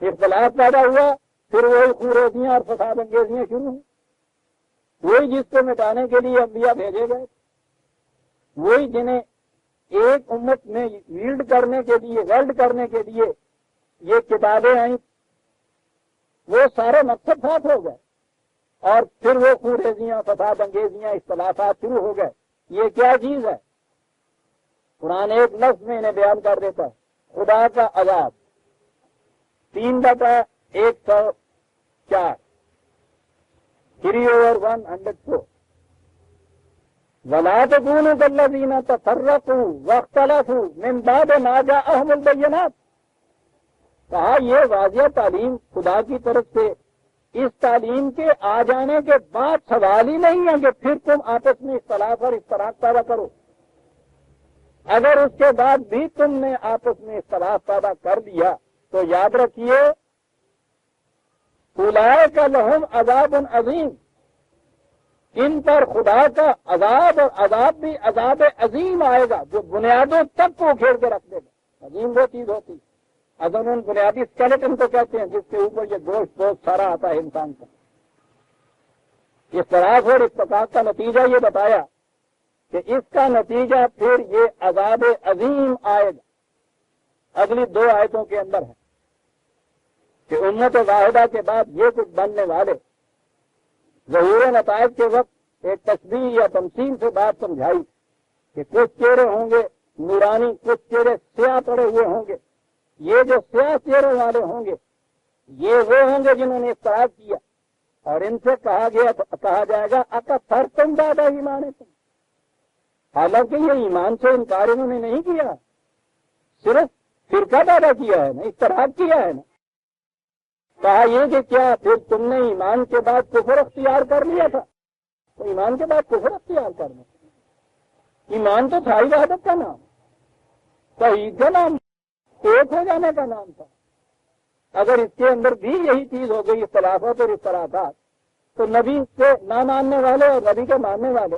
اختلاف پیدا ہوا پھر وہی خوریزیاں اور فساد انگیزیاں شروع ہوئی. وہی جس کو مٹانے کے لیے انبیاء بھیجے گئے، وہی جنہیں ایک امت میں ویلڈ کرنے کے لیے ویلڈ کرنے کے لیے یہ کتابیں آئیں، وہ سارے مقصد ساتھ ہو گئے اور پھر وہ خوریزیاں فساد انگیزیاں اختلافات شروع ہو گئے. یہ کیا چیز ہے؟ قرآن ایک لفظ میں انہیں بیان کر دیتا ہے، خدا کا عذاب. 3/104 3/104 وَلَا تَكُونُوا كَالَّذِينَ تَفَرَّقُوا وَاخْتَلَفُوا مِنْ بَعْدِ مَا جَاءَهُمُ الْبَيِّنَاتُ. کہا یہ واضح تعلیم خدا کی طرف سے، اس تعلیم کے آ جانے کے بعد سوال ہی نہیں ہے کہ پھر تم آپس میں اختلاف اور اختلاف پیدا کرو. اگر اس کے بعد بھی تم نے آپس میں اختلاف پیدا کر دیا تو یاد رکھیے اولئک لہم عذاب عظیم، ان پر خدا کا عذاب اور عذاب بھی عذاب عظیم آئے گا جو بنیادوں تک کو کھیڑ کے رکھ دے گا. عظیم وہ چیز ہوتی اگر ان بنیادی اسکیلیٹن کو کہتے ہیں جس کے اوپر یہ گوشت سارا آتا ہے انسان کا. اختلاف اور اتفاق کا نتیجہ یہ بتایا کہ اس کا نتیجہ پھر یہ عذاب عظیم آئے گا. اگلی 2 آیتوں کے اندر ہے کہ امت واحدہ کے بعد یہ کچھ بننے والے. ظہور نتائج کے وقت ایک تشبیہ یا تمثیل سے بات سمجھائی کہ کچھ چہرے ہوں گے نورانی، کچھ چہرے سیاہ پڑے ہوئے ہوں گے. یہ جو سیاہ چہروں والے ہوں گے یہ وہ ہوں گے جنہوں نے اختلاف کیا، اور ان سے کہا جائے گا اکفرتم بعد ایمانکم. حالانکہ یہ ایمان سے انکار انہوں نے نہیں کیا، صرف فرقہ پیدا کیا ہے نا، اختلاف کیا ہے نا. کہا یہ کہ کیا پھر تم نے ایمان کے بعد کفر اختیار کر لیا تھا؟ تو ایمان کے بعد کفر اختیار کرنا، ایمان تو تھا ہی وحدت کا نام، توحید کا نام، ایک ہو جانے کا نام تھا. اگر اس کے اندر بھی یہی چیز ہو گئی اختلافات اور اختلافات، تو نبی سے نہ ماننے والے اور نبی کے ماننے والے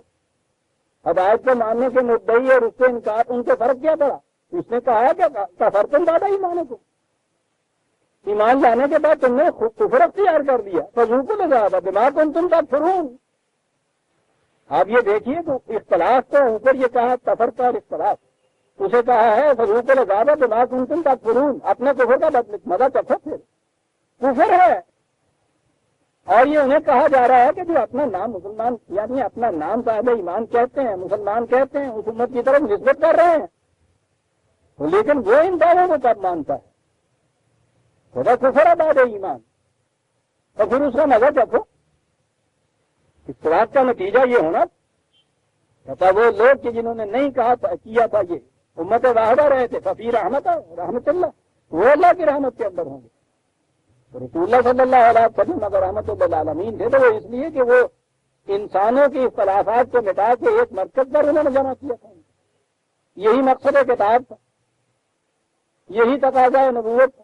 ہدایت کو ماننے کے مدعی اور اس سے انکار، ان کو فرق کیا پڑا؟ اس نے کہا کہ کفرتم بعد ایمانکم، ایمان لانے کے بعد تم نے کفر اختیار کر دیا، فذوقوا العذاب بما کنتم تکفرون۔ آپ یہ دیکھیے تو اختلاف تو اوپر یہ کہا تفرقہ اور اختلاف، اسے کہا ہے فذوقوا العذاب بما کنتم تکفرون، اپنے کفر کا مزہ چکھو، پھر کفر ہے۔ اور یہ انہیں کہا جا رہا ہے کہ جو اپنا نام مسلمان یعنی اپنا نام صاحب ایمان کہتے ہیں، مسلمان کہتے ہیں، اس امت کی طرف نسبت کر رہے ہیں، لیکن وہ ان دعووں کو کب مانتا ہے؟ خدا کفر بعد ایمان، اور پھر اس کا مزہ چکھو۔ اختلاف کا نتیجہ یہ ہونا کہتا وہ لوگ کہ جنہوں نے نہیں کیا تھا یہ امت واحدہ رہے تھے، ففی رحمت اللہ، وہ اللہ کی رحمت کے اندر ہوں گے۔ رسول اللہ صلی اللہ علیہ وسلم اگر رحمت للعالمین تھے تو وہ اس لیے کہ وہ انسانوں کی اختلافات کو مٹا کے ایک مرکز پر انہوں نے جمع کیا تھا۔ یہی مقصد کتاب تھا، یہی تقاضا نبوت تھا،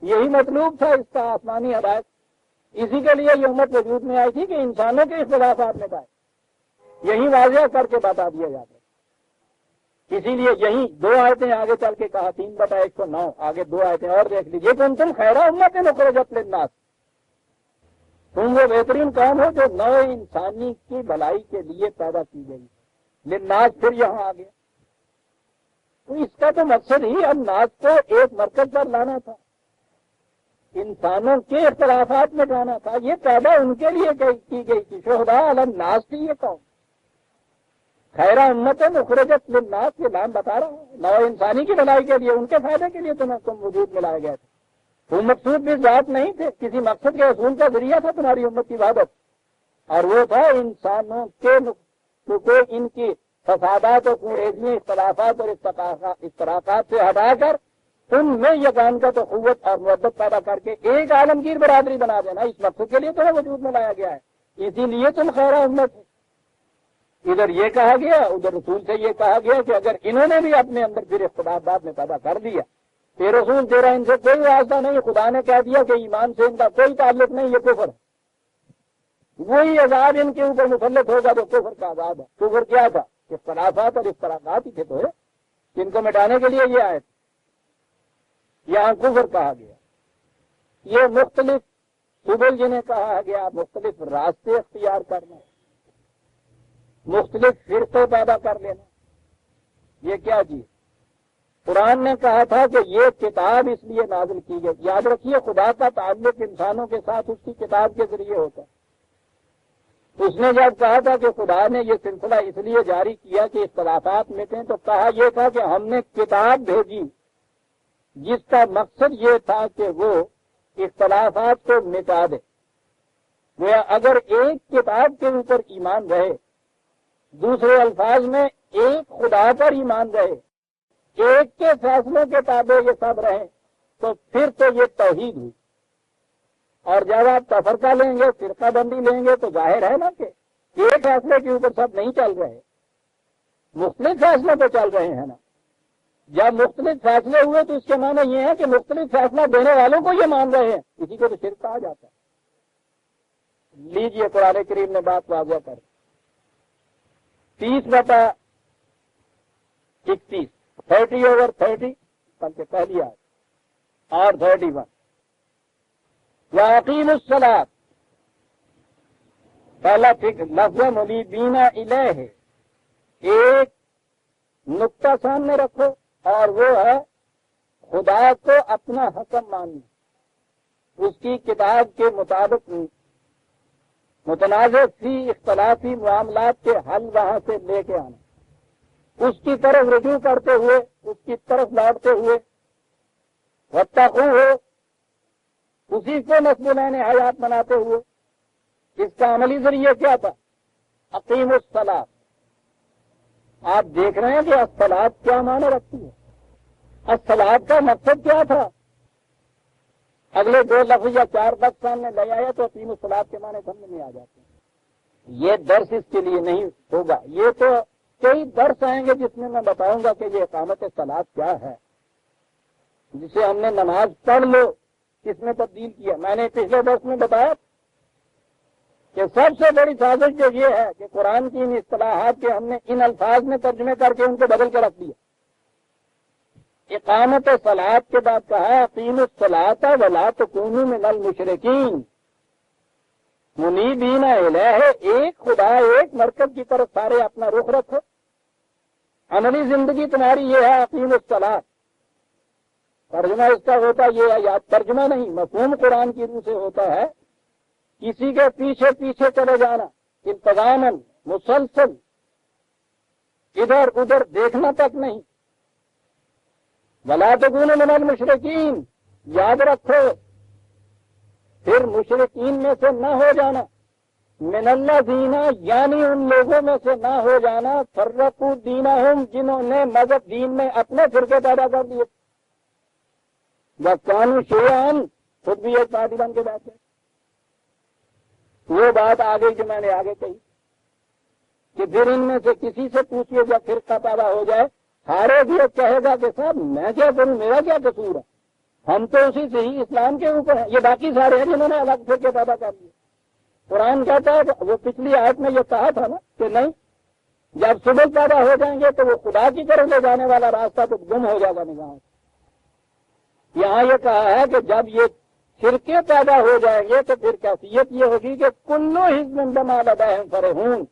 یہی مطلوب تھا اس کا آسمانی ہدایت۔ اسی کے لیے یہ امت وجود میں آئی تھی کہ انسانوں کے اختلافات مٹائے، یہی واضح کر کے بتا دیا جاتا ہے۔ اسی لیے یہی دو آیتیں آگے چل کے کہا، 3/109، آگے دو آیتیں اور دیکھ لیجیے کہ تم خیر امت اخرجت للناس، تم وہ بہترین قوم ہو جو نو انسانی کی بھلائی کے لیے پیدا کی گئی۔ للناس پھر یہاں آ گیا، تو اس کا تو مقصد ہی اب ناس کو ایک مرکز پر لانا تھا، انسانوں کے اختلافات میں جانا تھا۔ یہ پیدا ان کے لیے کی گئی تھی، شہداء علی الناس تھی یہ قوم۔ خیر امت اخرجت للناس، یہ نام بتا رہا ہے نو انسانی کی بھلائی کے لیے، ان کے فائدے کے لیے تم وجود میں لائے گئے تھے۔ وہ مقصود بھی ذات نہیں تھے، کسی مقصد کے حصول کا ذریعہ تھا تمہاری امت کی وحدت، اور وہ تھا انسانوں کے ان کی فسادات اور خونریزی، اختلافات اور اختلافات سے ہٹا کر تم میں یگانگت و قوت اور محبت پیدا کر کے ایک عالمگیر برادری بنا دینا، اس مقصد کے لیے تمہیں وجود میں لایا گیا ہے۔ اسی لیے تم خیر امت ہو۔ ادھر یہ کہا گیا، ادھر رسول سے یہ کہا گیا کہ اگر انہوں نے بھی اپنے اندر پھر اختلاف بعد میں پیدا کر دیا، کہ رسول تیرا ان سے کوئی واسطہ نہیں، خدا نے کہہ دیا کہ ایمان سے ان کا کوئی تعلق نہیں، یہ کفر ہے، وہی عذاب ان کے اوپر مسلط ہوگا جو کفر کا عذاب ہے۔ کفر کیا تھا؟ اختلافات اور اختلافات ہی تھے تو ہے، جن کو مٹانے کے لیے یہ آئے تھے۔ یہاں کفر کہا گیا، یہ مختلف سبل جنہیں کہا گیا، مختلف راستے اختیار کرنا، مختلف فرقے پیدا کر لینا، یہ کیا چیز؟ قرآن نے کہا تھا کہ یہ کتاب اس لیے نازل کی گئی۔ یاد رکھیے خدا کا تعلق انسانوں کے ساتھ اس کی کتاب کے ذریعے ہوتا ہے۔ اس نے جب کہا تھا کہ خدا نے یہ سلسلہ اس لیے جاری کیا کہ اختلافات مٹیں، تو کہا یہ تھا کہ ہم نے کتاب بھیجی جس کا مقصد یہ تھا کہ وہ اختلافات کو مٹا دے۔ گویا اگر ایک کتاب کے اوپر ایمان رہے، دوسرے الفاظ میں ایک خدا پر ایمان رہے، ایک کے فیصلوں کے تابع یہ سب رہیں، تو پھر تو یہ توحید ہوئی۔ اور جب آپ تفرقہ لیں گے، فرقہ بندی لیں گے، تو ظاہر ہے نا کہ ایک فیصلے کے اوپر سب نہیں چل رہے، مختلف فیصلے پہ چل رہے ہیں نا۔ جب مختلف فیصلے ہوئے تو اس کے معنی یہ ہے کہ مختلف فیصلہ دینے والوں کو یہ مان رہے ہیں، اسی کو تو شرک کہا جاتا ہے۔ لیجیے قرآن کریم نے بات واضح کر 30/31، 30/30 بلکہ پہلی آیت اور 31، وَأَقِيمُوا الصَّلَاةَ، پہلا لفظ منیبین الیہ، ایک نقطہ سامنے رکھو، اور وہ ہے خدا کو اپنا حکم ماننا، اس کی کتاب کے مطابق متنازع فی اختلافی معاملات کے حل وہاں سے لے کے آنا، اس کی طرف رجوع کرتے ہوئے، اس کی طرف لوٹتے ہوئے، واتقوہ، اسی کو نصب العین حیات بناتے ہوئے۔ اس کا عملی ذریعہ کیا تھا؟ اقیم الصلاۃ۔ آپ دیکھ رہے ہیں کہ الصلاۃ کیا معنی رکھتی ہے، الصلاۃ کا مقصد کیا تھا؟ اگلے 2 لفظ یا 4 لفظ سامنے لے آیا تو اقیم الصلاۃ کے معنی سمجھ میں آ جاتے ہیں۔ یہ درس اس کے لیے نہیں ہوگا، یہ تو کئی درس آئیں گے جس میں میں بتاؤں گا کہ یہ اقامت صلاۃ کیا ہے، جسے ہم نے نماز پڑھ لو کس میں تبدیل کیا۔ میں نے پچھلے درس میں بتایا کہ سب سے بڑی سازش جو یہ ہے کہ قرآن کی ان اصطلاحات کے ہم نے ان الفاظ میں ترجمے کر کے ان کو بدل کے رکھ دیا. اقامت صلاۃ کے بعد کہا اقیموا الصلاۃ ولا تکونوا من المشرکین. منیبین الیہ، ایک خدا ایک مرکز کی طرف سارے اپنا رخ رکھو. عملی زندگی تمہاری یہ ہے اقیموا الصلاۃ. ترجمہ اس کا ہوتا یہ ہے، یاد ترجمہ نہیں، مفہوم قرآن کی روح سے ہوتا ہے کسی کے پیچھے پیچھے چلے جانا، انتظاماً مسلسل، ادھر ادھر دیکھنا تک نہیں. ولا تکونوا من المشرکین، یاد رکھو پھر مشرکین میں سے نہ ہو جانا. من الذین، یعنی ان لوگوں میں سے نہ ہو جانا فرقوا دینہم، جنہوں نے مذہب دین میں اپنے فرقے پیدا کر دیے. وَكَانُوا شِيَعًا، خود بھی ایک پارٹی بن کے بیٹھے. وہ بات آ گئی جو میں نے آگے کہی کہ پھر ان میں سے کسی سے پوچھیے جب فرقہ پیدا ہو جائے، ہارے بھی کہے گا کہ صاحب میں کیا کروں، میرا کیا قصور ہے، ہم تو اسی صحیح اسلام کے اوپر ہیں. یہ باقی سارے ہیں جنہوں نے الگ فرقے پیدا کر دیے. قرآن کہتا ہے کہ وہ پچھلی آیت میں یہ کہا تھا نا کہ نہیں، جب سبل پیدا ہو جائیں گے تو وہ خدا کی طرف لے جانے والا راستہ تو گم ہو جائے گا نگاہوں سے. یہاں یہ کہا ہے کہ جب یہ فرقے پیدا ہو جائیں گے تو پھر کیفیت یہ ہوگی کہ کلو حزب بما لدیہم فرحون،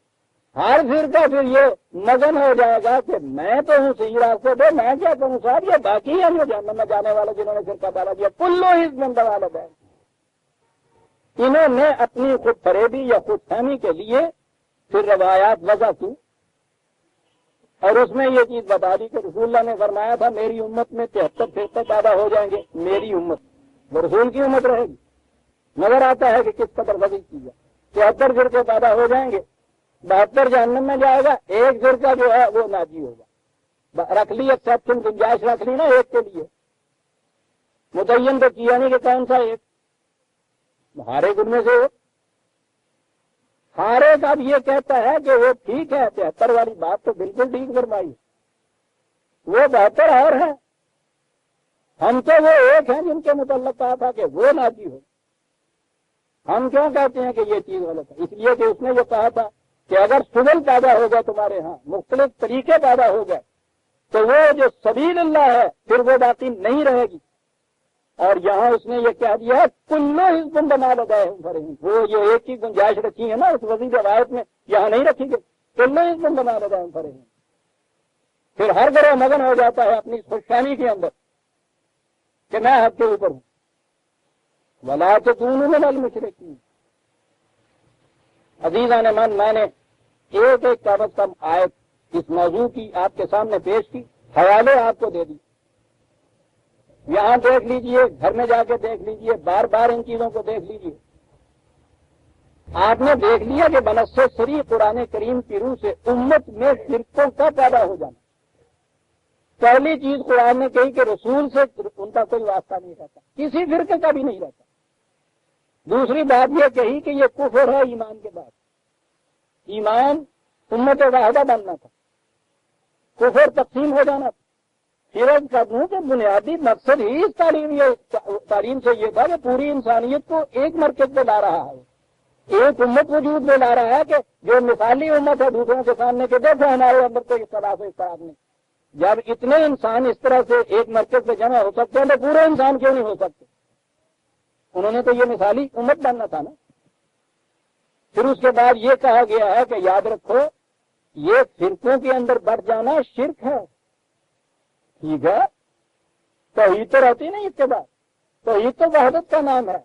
ہر فرقہ پھر یہ مگن ہو جائے گا کہ میں تو ہوں صحیح راستے پہ، میں کیا کروں صاحب، یہ باقی ہیں جو جہنم میں جانے والے جنہوں نے فرقہ پیدا کیا. کلو حزب بما لدیہم، انہوں نے اپنی خود فریبی یا خود فہمی کے لیے پھر روایات وضع کی اور اس میں یہ چیز بتا دی کہ رسول اللہ نے فرمایا تھا میری امت میں 73 فرقے پیدا ہو جائیں گے. میری امت، وہ رسول کی امت رہے گی. نظر آتا ہے کہ کس قدر وضع کی ہے. 73 فرقے پیدا ہو جائیں گے، 72 جہنم میں جائے گا، ایک فرقہ جو ہے وہ ناجی ہوگا. رکھ لی ایکسپشن، گنجائش رکھ لی نا ایک کے لیے، متعین تو کیا نہیں کہ کون سا ایک، ہارے ان میں سے ہارے کا اب یہ کہتا ہے کہ وہ ٹھیک ہے، 73 والی بات تو بالکل ٹھیک فرمائی، وہ 72 اور ہیں. ہم تو وہ ایک ہیں جن کے متعلق کہا تھا کہ وہ ناجی ہو. ہم کیوں کہتے ہیں کہ یہ چیز غلط ہے؟ اس لیے کہ اس نے یہ کہا تھا کہ اگر سبل پیدا ہو گئے تمہارے ہاں، مختلف طریقے پیدا ہو گئے، تو وہ جو سبیل اللہ ہے پھر وہ باقی نہیں رہے گی. اور یہاں اس نے یہ کہہ دیا کلو حزب بما لدیہم فرحون، وہ یہ ایک کی گنجائش رکھی ہے نا اس وسیع روایت میں، یہاں نہیں رکھی گئی. کلو حزب بما لدیہم فرحون، پھر ہر گروہ مگن ہو جاتا ہے اپنی خوشفہمی کے اندر کہ میں حق کے اوپر ہوں. ولا تکونوا من المشرکین. عزیزان من، میں نے ایک ایک کم از کم آیت اس موضوع کی آپ کے سامنے پیش کی، حوالے آپ کو دے دی. یہاں دیکھ لیجئے، گھر میں جا کے دیکھ لیجئے، بار بار ان چیزوں کو دیکھ لیجئے. آپ نے دیکھ لیا کہ بنص سری قرآن کریم کی روح سے امت میں فرقوں کا پیدا ہو جانا. پہلی چیز قرآن نے کہی کہ رسول سے ان کا کوئی واسطہ نہیں رہتا، کسی فرقے کا بھی نہیں رہتا. دوسری بات یہ کہی کہ یہ کفر ہے ایمان کے بعد. ایمان امت واحدہ بننا تھا، کفر تقسیم ہو جانا تھا. فرض کر دوں کہ بنیادی مقصد ہی اس تعلیم سے یہ تھا کہ پوری انسانیت کو ایک مرکز پہ لا رہا ہے، ایک امت وجود میں لا رہا ہے کہ جو مثالی امت ہے دوسروں کے سامنے کہ دیکھو ہمارے اندر کوئی اختلاف ہے اس طرح نہیں. جب اتنے انسان اس طرح سے ایک مرکز پہ جمع ہو سکتے ہیں تو پورے انسان کیوں نہیں ہو سکتے؟ انہوں نے تو یہ مثالی امت بننا تھا نا. پھر اس کے بعد یہ کہا گیا ہے کہ یاد رکھو یہ فرقوں کے اندر بڑھ جانا شرک ہے. ٹھیک ہے، توحید تو رہتی نہیں اس کے بعد. توحید تو وحدت کا نام ہے،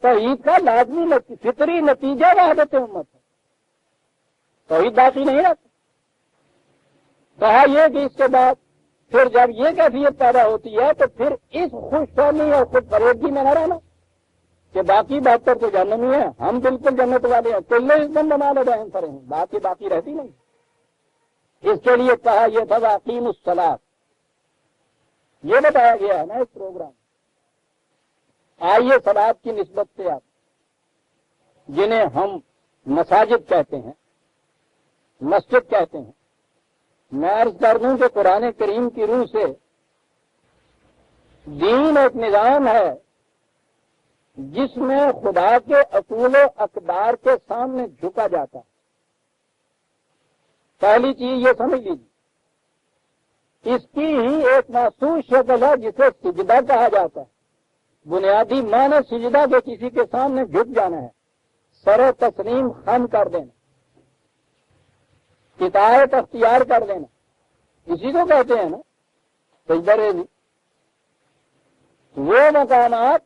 توحید کا لازمی فطری نتیجہ وحدت امت ہے. توحید باقی نہیں رہتا. کہا یہ کہ اس کے بعد پھر جب یہ کیفیت پیدا ہوتی ہے تو پھر اس خوش فہمی اور خود فریبی میں نہ رہنا کہ باقی 72 تو جہنمی ہیں، ہم بالکل جنت والے ہیں، کلو حزب بما لدیہم فرحون، باقی رہتی نہیں. اس کے لیے کہا یہ تھا اقیموا الصلاۃ. یہ بتایا گیا ہے نا اس پروگرام. آئیے صلاۃ کی نسبت سے آپ جنہیں ہم مساجد کہتے ہیں، مسجد کہتے ہیں، میں عرض کر دوں کہ قرآن کریم کی روح سے دین ایک نظام ہے جس میں خدا کے اصول و اقدار کے سامنے جھکا جاتا ہے۔ پہلی چیز یہ سمجھ لیجیے، اس کی ہی ایک محسوس شکل ہے جسے سجدہ کہا جاتا ہے۔ بنیادی معنی سجدہ کے کسی کے سامنے جھک جانا ہے، سر تسلیم خم کر دینا، اطاعت اختیار کر دینا، اسی کو کہتے ہیں نا سجدہ ریزی۔ وہ مقامات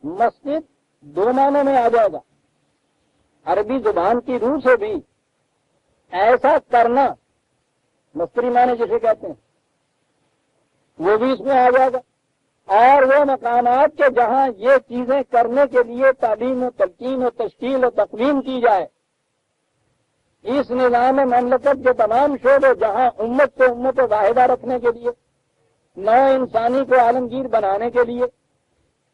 مسجد دو معنوں میں آ جائے گا، عربی زبان کی روح سے بھی ایسا کرنا مستری معنی جسے کہتے ہیں وہ بھی اس میں آ جائے گا، اور وہ مقامات کے جہاں یہ چیزیں کرنے کے لیے تعلیم و تلقین و تشکیل و تقویم کی جائے، اس نظام مملکت کے تمام شعبے جہاں امت کو امت واحدہ رکھنے کے لیے، نو انسانی کو عالمگیر بنانے کے لیے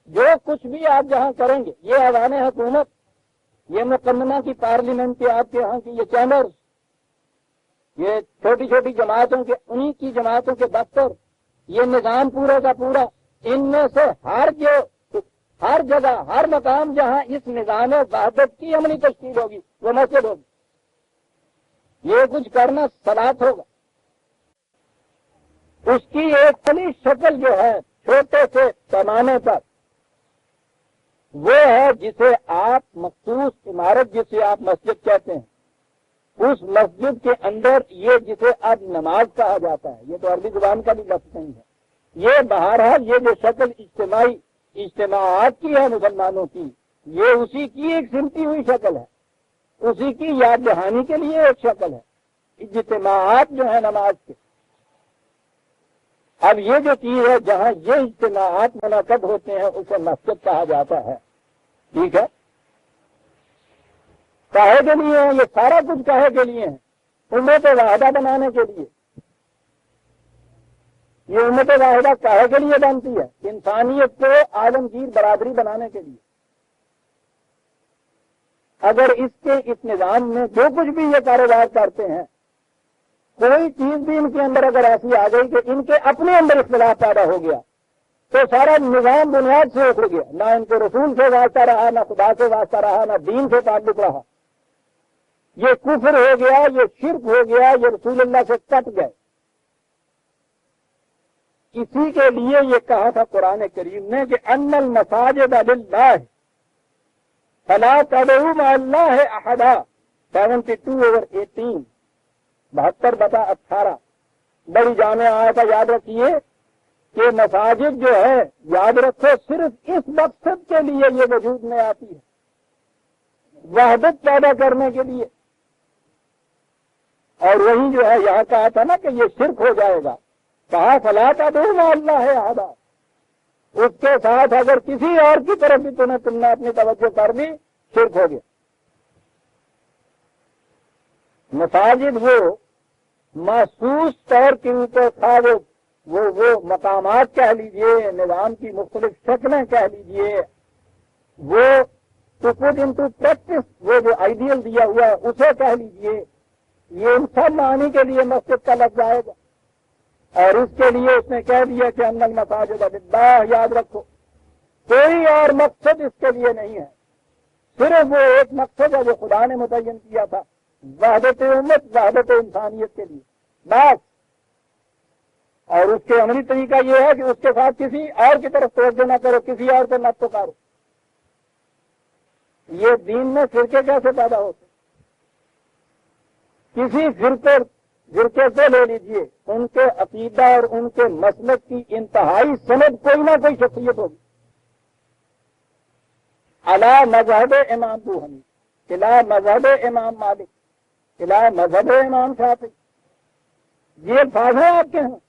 جو کچھ بھی آپ جہاں کریں گے، یہ ایوان حکومت، یہ مقننہ کی پارلیمنٹ کے آپ کے یہاں کی یہ چیمبرز، یہ چھوٹی چھوٹی جماعتوں کے انہی کی جماعتوں کے دفتر، یہ نظام پورا کا پورا، ان میں سے ہر جگہ ہر مقام جہاں اس نظام وحدت کی عملی تشکیل ہوگی وہ مسجد ہوگی۔ یہ کچھ کرنا صلاۃ ہوگا۔ اس کی ایک پلی شکل جو ہے چھوٹے سے پیمانے پر وہ ہے جسے آپ مخصوص عمارت جسے آپ مسجد کہتے ہیں، اس مسجد کے اندر یہ جسے اب نماز کہا جاتا ہے، یہ تو عربی زبان کا بھی لفظ نہیں ہے، یہ بہرحال یہ جو شکل اجتماعات کی ہے مسلمانوں کی، یہ اسی کی ایک سمتی ہوئی شکل ہے، اسی کی یاد دہانی کے لیے ایک شکل ہے، اجتماعات جو ہے نماز کے۔ اب یہ جو چیز ہے جہاں یہ اجتماعات منعقد ہوتے ہیں اسے مسجد کہا جاتا ہے، ٹھیک ہے؟ کاہے کے لیے ہے؟ یہ سارا کچھ کاہے کے لیے ہے؟ امت واحدہ بنانے کے لیے۔ یہ امت واحدہ کاہے کے لیے بنتی ہے؟ انسانیت کو عالمگیر برادری بنانے کے لیے۔ اگر اس نظام میں جو کچھ بھی یہ کاروبار کرتے ہیں، کوئی چیز بھی ان کے اندر اگر ایسی آ گئی کہ ان کے اپنے اندر اختلاف پیدا ہو گیا تو سارا نظام بنیاد سے اکھڑ گیا، نہ ان کو رسول سے واسطہ رہا، نہ خدا سے واسطہ رہا، نہ دین سے تعلق رہا، یہ کفر ہو گیا، یہ شرک ہو گیا، یہ رسول اللہ سے کٹ گئے۔ اسی کے لیے یہ کہا تھا قرآن کریم نے کہ ان المساجد للہ فلا تدعوا مع اللہ احدا، 72/18 72/18 بڑی جامع آیت ہے، یاد رکھیے کہ مساجد جو ہے یاد رکھو صرف اس مقصد کے لیے یہ وجود میں آتی ہے، وحدت پیدا کرنے کے لیے۔ اور وہی جو ہے یہاں کہا تھا نا کہ یہ شرک ہو جائے گا، کہا فلا تدعوا مع اللہ احدا، اس کے ساتھ اگر کسی اور کی طرف بھی تم نے اپنی توجہ کر دی شرک ہو گیا۔ مساجد وہ محسوس طور کے اوپر تھا، وہ مقامات کہہ لیجئے، نظام کی مختلف شکلیں کہہ لیجئے، وہ to put into practice وہ جو آئیڈیل دیا ہوا ہے اسے کہہ لیجئے، یہ ان سب معنی کے لیے مسجد کا لفظ آئے گا۔ اور اس کے لیے اس نے کہہ دیا کہ ان المساجد للہ، یاد رکھو کوئی اور مقصد اس کے لیے نہیں ہے، صرف وہ ایک مقصد ہے جو خدا نے متعین کیا تھا، وحدت امت، وحدت انسانیت کے لیے بس۔ اور اس کے عملی طریقہ یہ ہے کہ اس کے ساتھ کسی اور کی طرف توجہ نہ کرو، کسی اور کو نہ پکارو۔ یہ دین میں فرقے کیسے پیدا ہوتے؟ کسی فرقے سے لے لیجئے، ان کے عقیدہ اور ان کے مسلک کی انتہائی سند کوئی نہ کوئی شخصیت ہوگی، علی مذہب امام ابو حنیفہ، الی مذہب امام مالک، الی مذہب امام شافعی، یہ الفاظ ہیں آپ کے ہاں،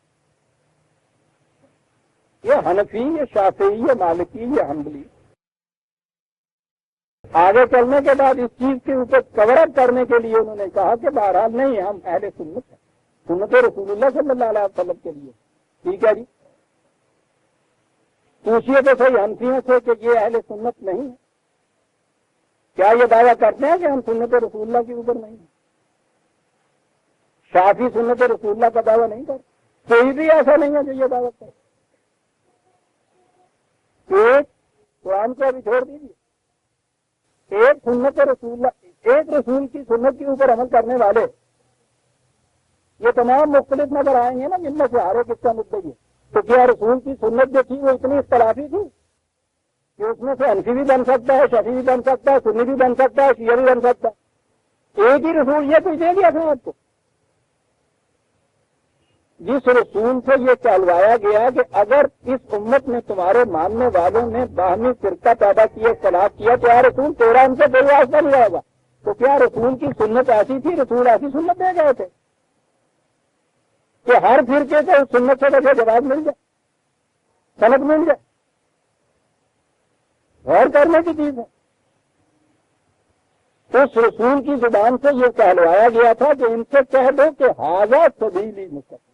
یہ حنفی، یہ شافعی، یہ مالکی، یہ حنبلی۔ آگے چلنے کے بعد اس چیز کے اوپر کور اپ کرنے کے لیے انہوں نے کہا کہ بہرحال نہیں، ہم اہل سنت ہیں، سنت رسول اللہ صلی اللہ علیہ وسلم کے لیے، ٹھیک ہے جی۔ پوچھئے تو صحیح حنفیوں سے کہ یہ اہل سنت نہیں ہے، کیا یہ دعویٰ کرتے ہیں کہ ہم سنت رسول اللہ کے اوپر نہیں ہیں؟ شافعی سنت رسول اللہ کا دعویٰ نہیں کرتے، کوئی بھی ایسا نہیں ہے جو یہ دعویٰ کرے۔ قرآن کو ابھی چھوڑ دیجیے، ایک سنت رسول، ایک رسول کی سنت کے اوپر عمل کرنے والے یہ تمام مختلف نظر آئیں گے نا، جن میں سے ہر ایک اس کا مدعی ہے۔ تو کیا رسول کی سنت جو تھی وہ اتنی اختلافی تھی کہ اس میں سے حنفی بھی بن سکتا ہے، شفیع بھی بن سکتا ہے، سنی بھی بن سکتا ہے، شیعہ بھی بن سکتا ہے؟ ایک ہی رسول یہ کچھ دے دیا تھا آپ کو۔ جس رسول سے یہ کہلوایا گیا کہ اگر اس امت میں تمہارے ماننے والوں نے باہمی فرقہ پیدا کیا، اختلاف کیا، تو یا رسول تیرا ان سے کوئی واسطہ نہیں رہے گا۔ تو کیا رسول کی سنت ایسی تھی، رسول ایسی سنت دے گئے تھے کہ ہر فرقے سے اس سنت سے دیکھے جواب مل جائے، سند مل جائے؟ غور کرنے کی چیز ہے۔ اس رسول کی زبان سے یہ کہلوایا گیا تھا کہ ان سے کہہ دو کہ ھذا سبیلی مستقیم،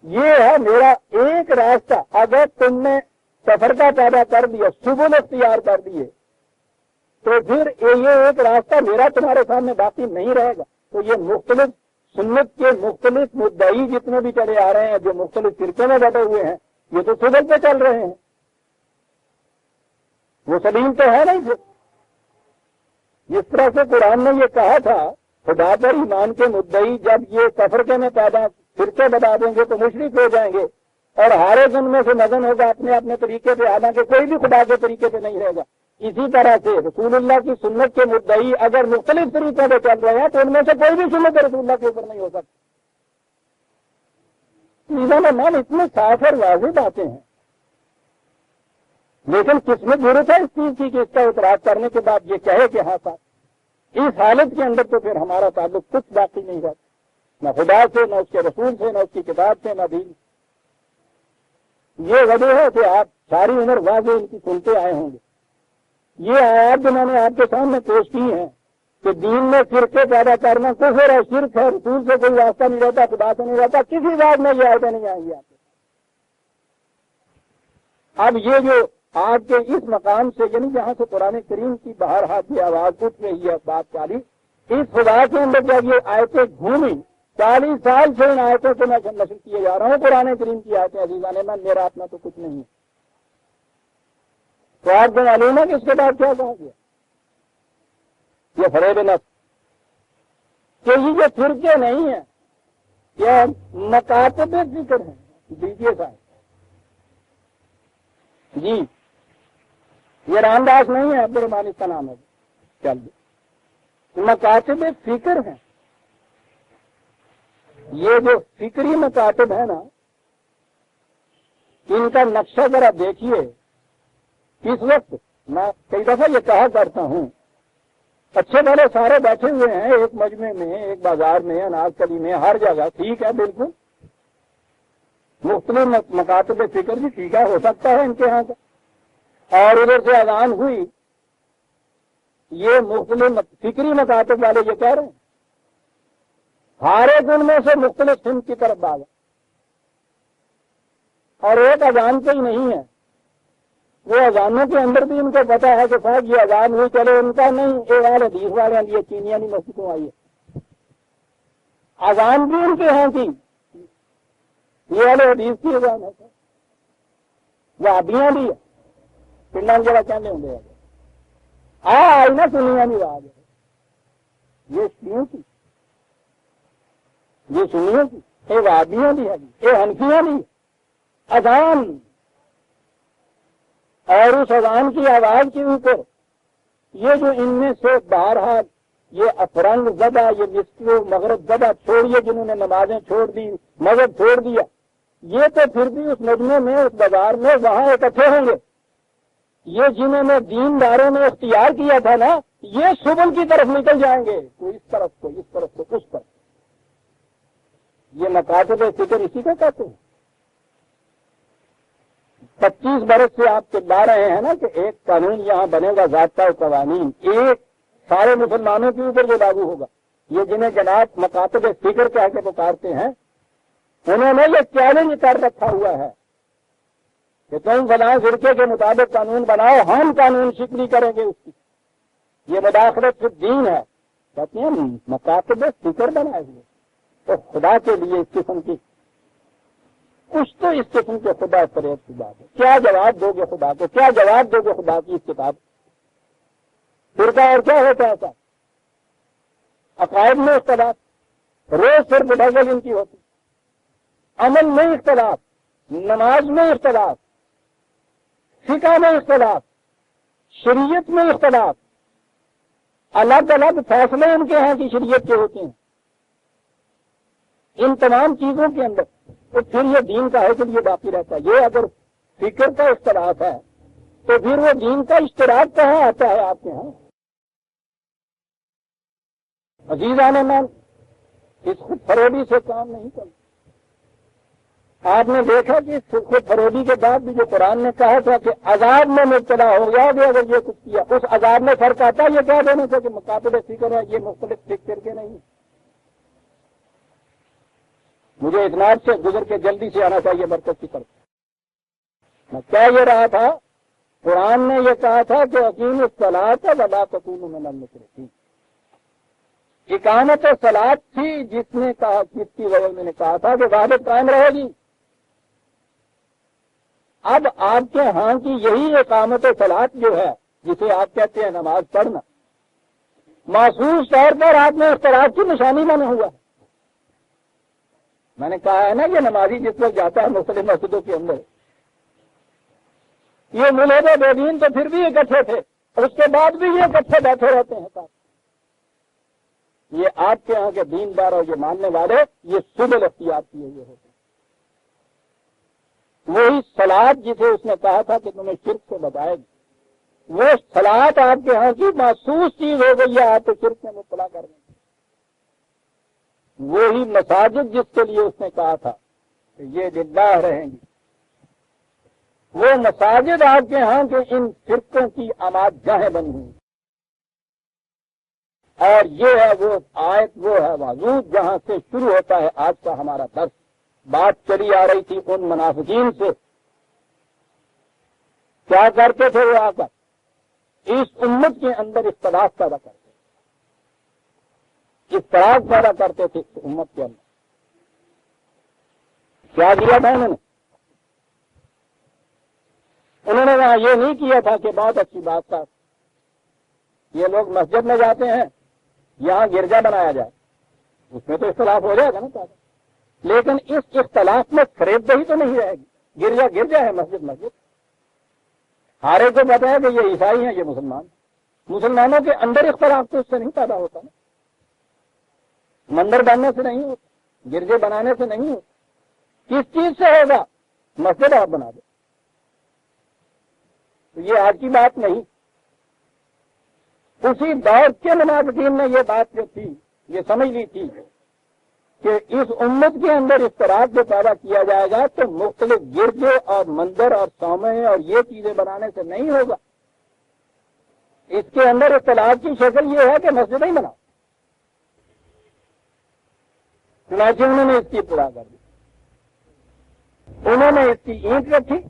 یہ ہے میرا ایک راستہ۔ اگر تم نے سفر کا پیدا کر دیا، سبل اختیار کر دیے، تو پھر یہ ایک راستہ میرا تمہارے سامنے باقی نہیں رہے گا۔ تو یہ مختلف سنت کے مختلف مدعی جتنے بھی چلے آ رہے ہیں، جو مختلف فرقے میں بٹے ہوئے ہیں، یہ تو سبل پہ چل رہے ہیں، وہ سبیل تو ہے نہیں پھر۔ جس طرح سے قرآن نے یہ کہا تھا خدا پر ایمان کے مدعی جب یہ تفرقے میں پیدا فرقے بتا دیں گے تو مشرک ہو جائیں گے، اور ہر ایک ان میں سے مگن ہوگا اپنے اپنے طریقے پہ، حالانکہ کوئی بھی خدا کے طریقے پہ نہیں رہے گا۔ اسی طرح سے رسول اللہ کی سنت کے مدعی اگر مختلف طریقوں پہ چل رہے ہیں تو ان میں سے کوئی بھی سنت رسول اللہ کے اوپر نہیں ہو سکتی۔ من اتنے صاف اور واضح باتیں ہیں، لیکن کس میں ضرورت ہے اس چیز کی کہ اس کا اعتراض کرنے کے بعد یہ کہے کہ ہاں صاحب، اس حالت کے اندر تو پھر ہمارا تعلق کچھ باقی نہیں رہتا، نہ خدا سے، نہ اس کے رسول سے، نہ اس کی کتاب سے، نہ دین۔ یہ وجہ ہے کہ آپ ساری عمر واضح ان کی سنتے آئے ہوں گے۔ یہ آیات جو میں نے آپ کے سامنے پیش کی ہیں کہ دین میں فرقے پیدا کرنا کفر ہے، شرک ہے، رسول سے کوئی واسطہ نہیں رہتا، خدا سے نہیں رہتا، کسی بات میں یہ آیتیں نہیں آئیں گی آپ کو۔ اب یہ جو آج کے اس مقام سے، یعنی جہاں سے قرآن کریم کی باہر ہاتھ کی آواز اٹھ رہی ہے، بات چالی اس خدا کے اندر جب یہ آیتیں گھومی، 40 سال سے ان آیتوں کو میں نشر کیے جا رہا ہوں، قرآن کریم کی آیتیں عزیزان من، میرا اپنا تو کچھ نہیں ہے۔ تو آپ کو معلوم ہے کہ اس کے بعد کیا کہا گیا؟ یہ فریب نفس کہ یہ فرقے نہیں ہیں، یہ مکاتب ذکر ہیں۔ دیجیے صاحب جی، یہ رام داس نہیں ہے، عبدالرحمان اس کا نام ہے، چل مکاتب فکر ہیں۔ یہ جو فکری مکاتب ہے نا، ان کا نقشہ ذرا دیکھیے۔ اس وقت میں کئی دفعہ یہ کہا کرتا ہوں، اچھے بھلے سارے بیٹھے ہوئے ہیں ایک مجمع میں، ایک بازار میں، اناج کلی میں، ہر جگہ ٹھیک ہے، بالکل مختلف مکاتب فکر بھی ٹھیک ہے، ہو سکتا ہے ان کے یہاں کا۔ اور ادھر سے اذان ہوئی، یہ مختلف فکری مکاتب والے یہ کہہ رہے ہیں ہر ایک ان میں سے مختلف سمت کی طرف بھاگا، اور ایک اذان پہ ہی نہیں ہے، وہ اذانوں کے اندر بھی ان کو پتا ہے کہ صاحب یہ اذان ہوئی، چلو ان کا نہیں، یہ والے حدیث والے ہیں، یہ چینیاں نہیں مسجدوں آئی ہے، اذان بھی ان کے یہاں کی، یہ والے حدیث کی اذان ہے، وہابیاں بھی ہے، پنڈا جگہ کہنے ہوں گے آئی نا سنیاں بھی آج ہے، یہ شیعوں کی، یہ سنیوں کی، یہ وہابیاں بھی ہے، یہ حنفیاں بھی، اذان، اور اس اذان کی آواز کے اوپر یہ جو ان میں سے بہرحال یہ افرنگ زدہ، یہ مسکو مغرب زدہ چھوڑیے، جنہوں نے نمازیں چھوڑ دی، مذہب چھوڑ دیا، یہ تو پھر بھی اس مجمع میں، اس بازار میں وہاں اکٹھے ہوں گے۔ یہ جنہوں نے دین داروں نے اختیار کیا تھا نا، یہ سبل کی طرف نکل جائیں گے، کوئی اس طرف، کوئی اس طرف، کوئی اس طرف۔ یہ مکاتب فکر اسی کو کہتے ہیں۔ 25 برس سے آپ چلا رہے ہیں نا کہ ایک قانون یہاں بنے گا، ضابطہ و قوانین ایک سارے مسلمانوں کے اوپر جو لاگو ہوگا۔ یہ جنہیں جناب مکاتب فکر کہہ کے پکارتے ہیں، انہوں نے یہ چیلنج کر رکھا ہوا ہے کہ تم فلاں فرقے کے مطابق قانون بناؤ، ہم قانون شکنی کریں گے اس کی۔ یہ مداخلت فی الدین ہے، کہتے ہیں مکاتب فکر بنائے ہوئے۔ تو خدا کے لیے اس قسم کی کچھ تو اس قسم کے خدا فریب کی بات ہے. کیا جواب دو گے خدا کو؟ کیا جواب دو گے خدا کی اس کتاب؟ فرقہ اور کیا ہوتا ہے صاحب؟ عقائد میں اختلاف، روز صرف ڈھگل ان کی ہوتی، عمل میں اختلاف، نماز میں اختلاف، فقہ میں اختلاف، شریعت میں اختلاف، الگ الگ فیصلے ان کے ہاں کی شریعت کے ہوتے ہیں. ان تمام چیزوں کے اندر تو پھر یہ دین کا ہے کہ یہ باقی رہتا ہے. یہ اگر فکر کا اختلاف ہے تو پھر وہ دین کا اشتراک کہاں آتا ہے آپ کے ہاں؟ عزیزان مان، اس خود فروبی سے کام نہیں چلتا. آپ نے دیکھا کہ اس خود فروبی کے بعد بھی جو قرآن نے کہا تھا کہ عذاب میں مبتلا ہو گیا کہ اگر یہ کچھ کیا، اس عذاب میں فرق آتا ہے یہ کہہ دینے سے کہ مقابل فکر ہے، یہ مختلف فکر کے نہیں. مجھے اطلاع سے گزر کے جلدی سے آنا چاہیے برکت کی طرف. میں کیا یہ رہا تھا، قرآن نے یہ کہا تھا کہ اقیم الصلاۃ ولا تکونوا من المشرکین. اقامت صلاۃ تھی جس نے کہا، جس کی وجہ میں نے کہا تھا کہ وحدت قائم رہے گی. اب آپ کے ہاں کی یہی اقامت صلاۃ جو ہے جسے آپ کہتے ہیں نماز پڑھنا، محسوس طور پر آپ میں اختلاف کی نشانی بنا ہوا ہے. میں نے کہا ہے نا کہ نمازی جس وقت جاتا ہے مختلف مسجدوں کے اندر، یہ ملحد و بے دین تو پھر بھی اکٹھے تھے اور اس کے بعد بھی یہ اکٹھے بیٹھے رہتے ہیں ساتھ. یہ آپ کے یہاں کے دیندار اور یہ ماننے والے یہ سبل اختیار کیے ہوئے ہوتے ہیں. وہی صلاۃ جسے اس نے کہا تھا کہ تمہیں شرک سے بچائے گی، وہ صلاۃ آپ کے ہاں کی محسوس چیز ہو گئی ہے آپ کو شرک میں مبتلا کرنے. وہی مساجد جس کے لیے اس نے کہا تھا کہ یہ للہ رہیں گی، وہ مساجد آپ کے ہاں کے ان فرقوں کی آماد جاہیں بنی ہوئی. اور یہ ہے وہ آیت، وہ ہے موجود جہاں سے شروع ہوتا ہے آج کا ہمارا درس. بات چلی آ رہی تھی ان منافقین سے، کیا کرتے تھے وہ آ کر اس امت کے اندر اختلاف پیدا کرتے، اختلاف پیدا کرتے تھے اس امت کے اندر. کیا کیا تھا انہوں نے وہاں یہ نہیں کیا تھا کہ بہت اچھی بات تھا یہ لوگ مسجد میں جاتے ہیں، یہاں گرجا بنایا جائے، اس میں تو اختلاف ہو جائے گا نا. لیکن اس اختلاف میں فریب دہی تو نہیں رہے گی. گرجا گرجا ہے، مسجد مسجد. ہارے کو پتا ہے کہ یہ عیسائی ہیں، یہ مسلمان. مسلمانوں کے اندر اختلاف تو اس سے نہیں پیدا ہوتا نا، مندر بننے سے نہیں ہوتا، گرجے بنانے سے نہیں ہوتا. کس چیز سے ہوگا؟ مسجد آپ بنا دیں. تو یہ آج کی بات نہیں. اسی دور کے منافقین نے یہ بات جو تھی یہ سمجھ لی تھی کہ اس امت کے اندر اختلاف جو پیدا کیا جائے گا تو مختلف گرجے اور مندر اور صومعے اور یہ چیزیں بنانے سے نہیں ہوگا. اس کے اندر اختلاف کی شکل یہ ہے کہ مسجد ہی بناؤ. چنانچہ انہوں نے اس کی ابتدا کر دی، انہوں نے اس کی اینٹ رکھی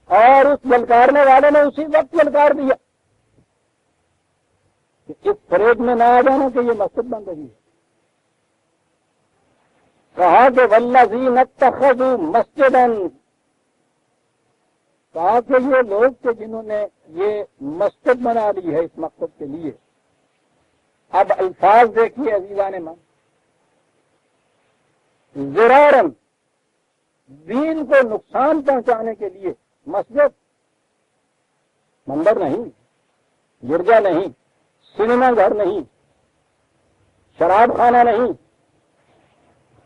اور اس للکارنے والے نے اسی وقت للکار دیا کہ اس فریب میں نہ آ جانا کہ یہ مسجد بن رہی ہے. کہا کہ والذین اتخذوا مسجدا، کہا کہ یہ لوگ کہ جنہوں نے یہ مسجد بنا لی ہے اس مقصد کے لیے. اب الفاظ دیکھیے عزیزان من، ضرارن، دین کو نقصان پہنچانے کے لیے. مسجد مندر نہیں، گرجا نہیں، سنیما گھر نہیں، شراب خانہ نہیں،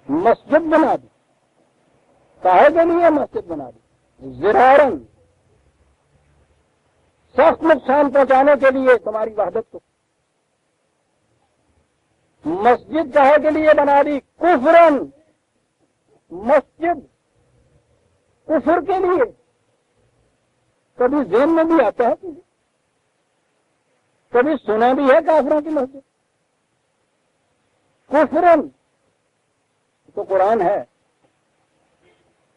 مسجد بنا دی. کاہے کے لیے مسجد بنا دی؟ ضرارن، سخت نقصان پہنچانے کے لیے تمہاری وحدت کو. مسجد کاہے کے لیے بنا دی؟ کفرن، مسجد کفر کے لیے. کبھی ذہن میں بھی آتا ہے، کبھی سنا بھی ہے کافروں کی مسجد. کفرن تو قرآن ہے.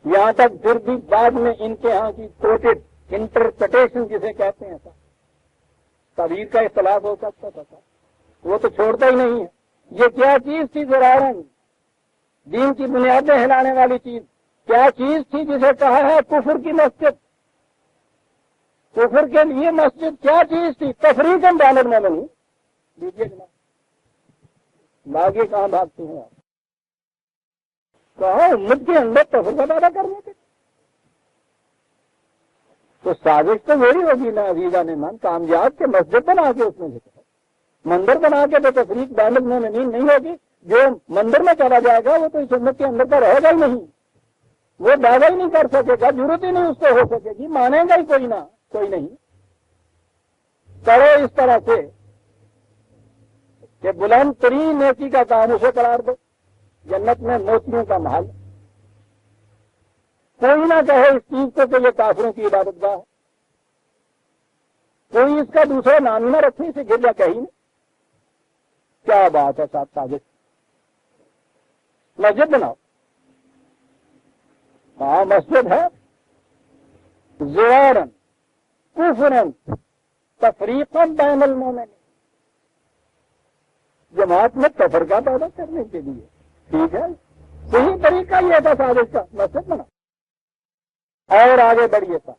یہاں تک پھر بھی بعد میں ان کے ہاں کی کوٹڈ انٹرپریٹیشن جسے کہتے ہیں تعبیر کا اختلاف ہو سکتا تھا، وہ تو چھوڑتا ہی نہیں ہے. یہ کیا چیز تھی ضرارن؟ دین کی بنیادیں ہلانے والی چیز کیا چیز تھی جسے کہا ہے کفر کی مسجد؟ کفر کے لیے مسجد کیا چیز تھی؟ تفریق بین المومنین. دیجیے جناب لاگے کہاں بھاگتے ہیں آپ؟ کہاں امت کے اندر تفریق پیدا کرنے کے تو سازش تو وہی ہوگی نا عزیزان ایمان. کامیاب کے مسجد بنا کے اس میں مندر بنا کے تو تفریق بین المومنین نہیں ہوگی. جو مندر میں چلا جائے گا وہ تو اس امت کے اندر تو رہے گا ہی نہیں. وہ دعویٰ ہی نہیں کر سکے گا, ضرورت ہی نہیں اس کو ہو سکے گی, مانے گا ہی کوئی نہ کوئی نہیں. کرو اس طرح سے کہ بلند ترین نیکی کا کام اسے قرار دو, جنت میں موتیوں کا محل. کوئی نہ کہے اس چیز کو کہ یہ کافروں کی عبادت گاہ ہے, کوئی اس کا دوسرا نام ہی نہ رکھے, اسے گرجا کہیں نہیں. کیا بات ہے صاحب سازش. مسجد بناؤ, ہاں مسجد ہے. زوارن کفرن تفریقا بین المومنین, جماعت میں تفرقہ پیدا کرنے کے لیے. ٹھیک ہے, صحیح طریقہ یہ تھا سازش کا, مسجد بناؤ. اور آگے بڑھیے تھا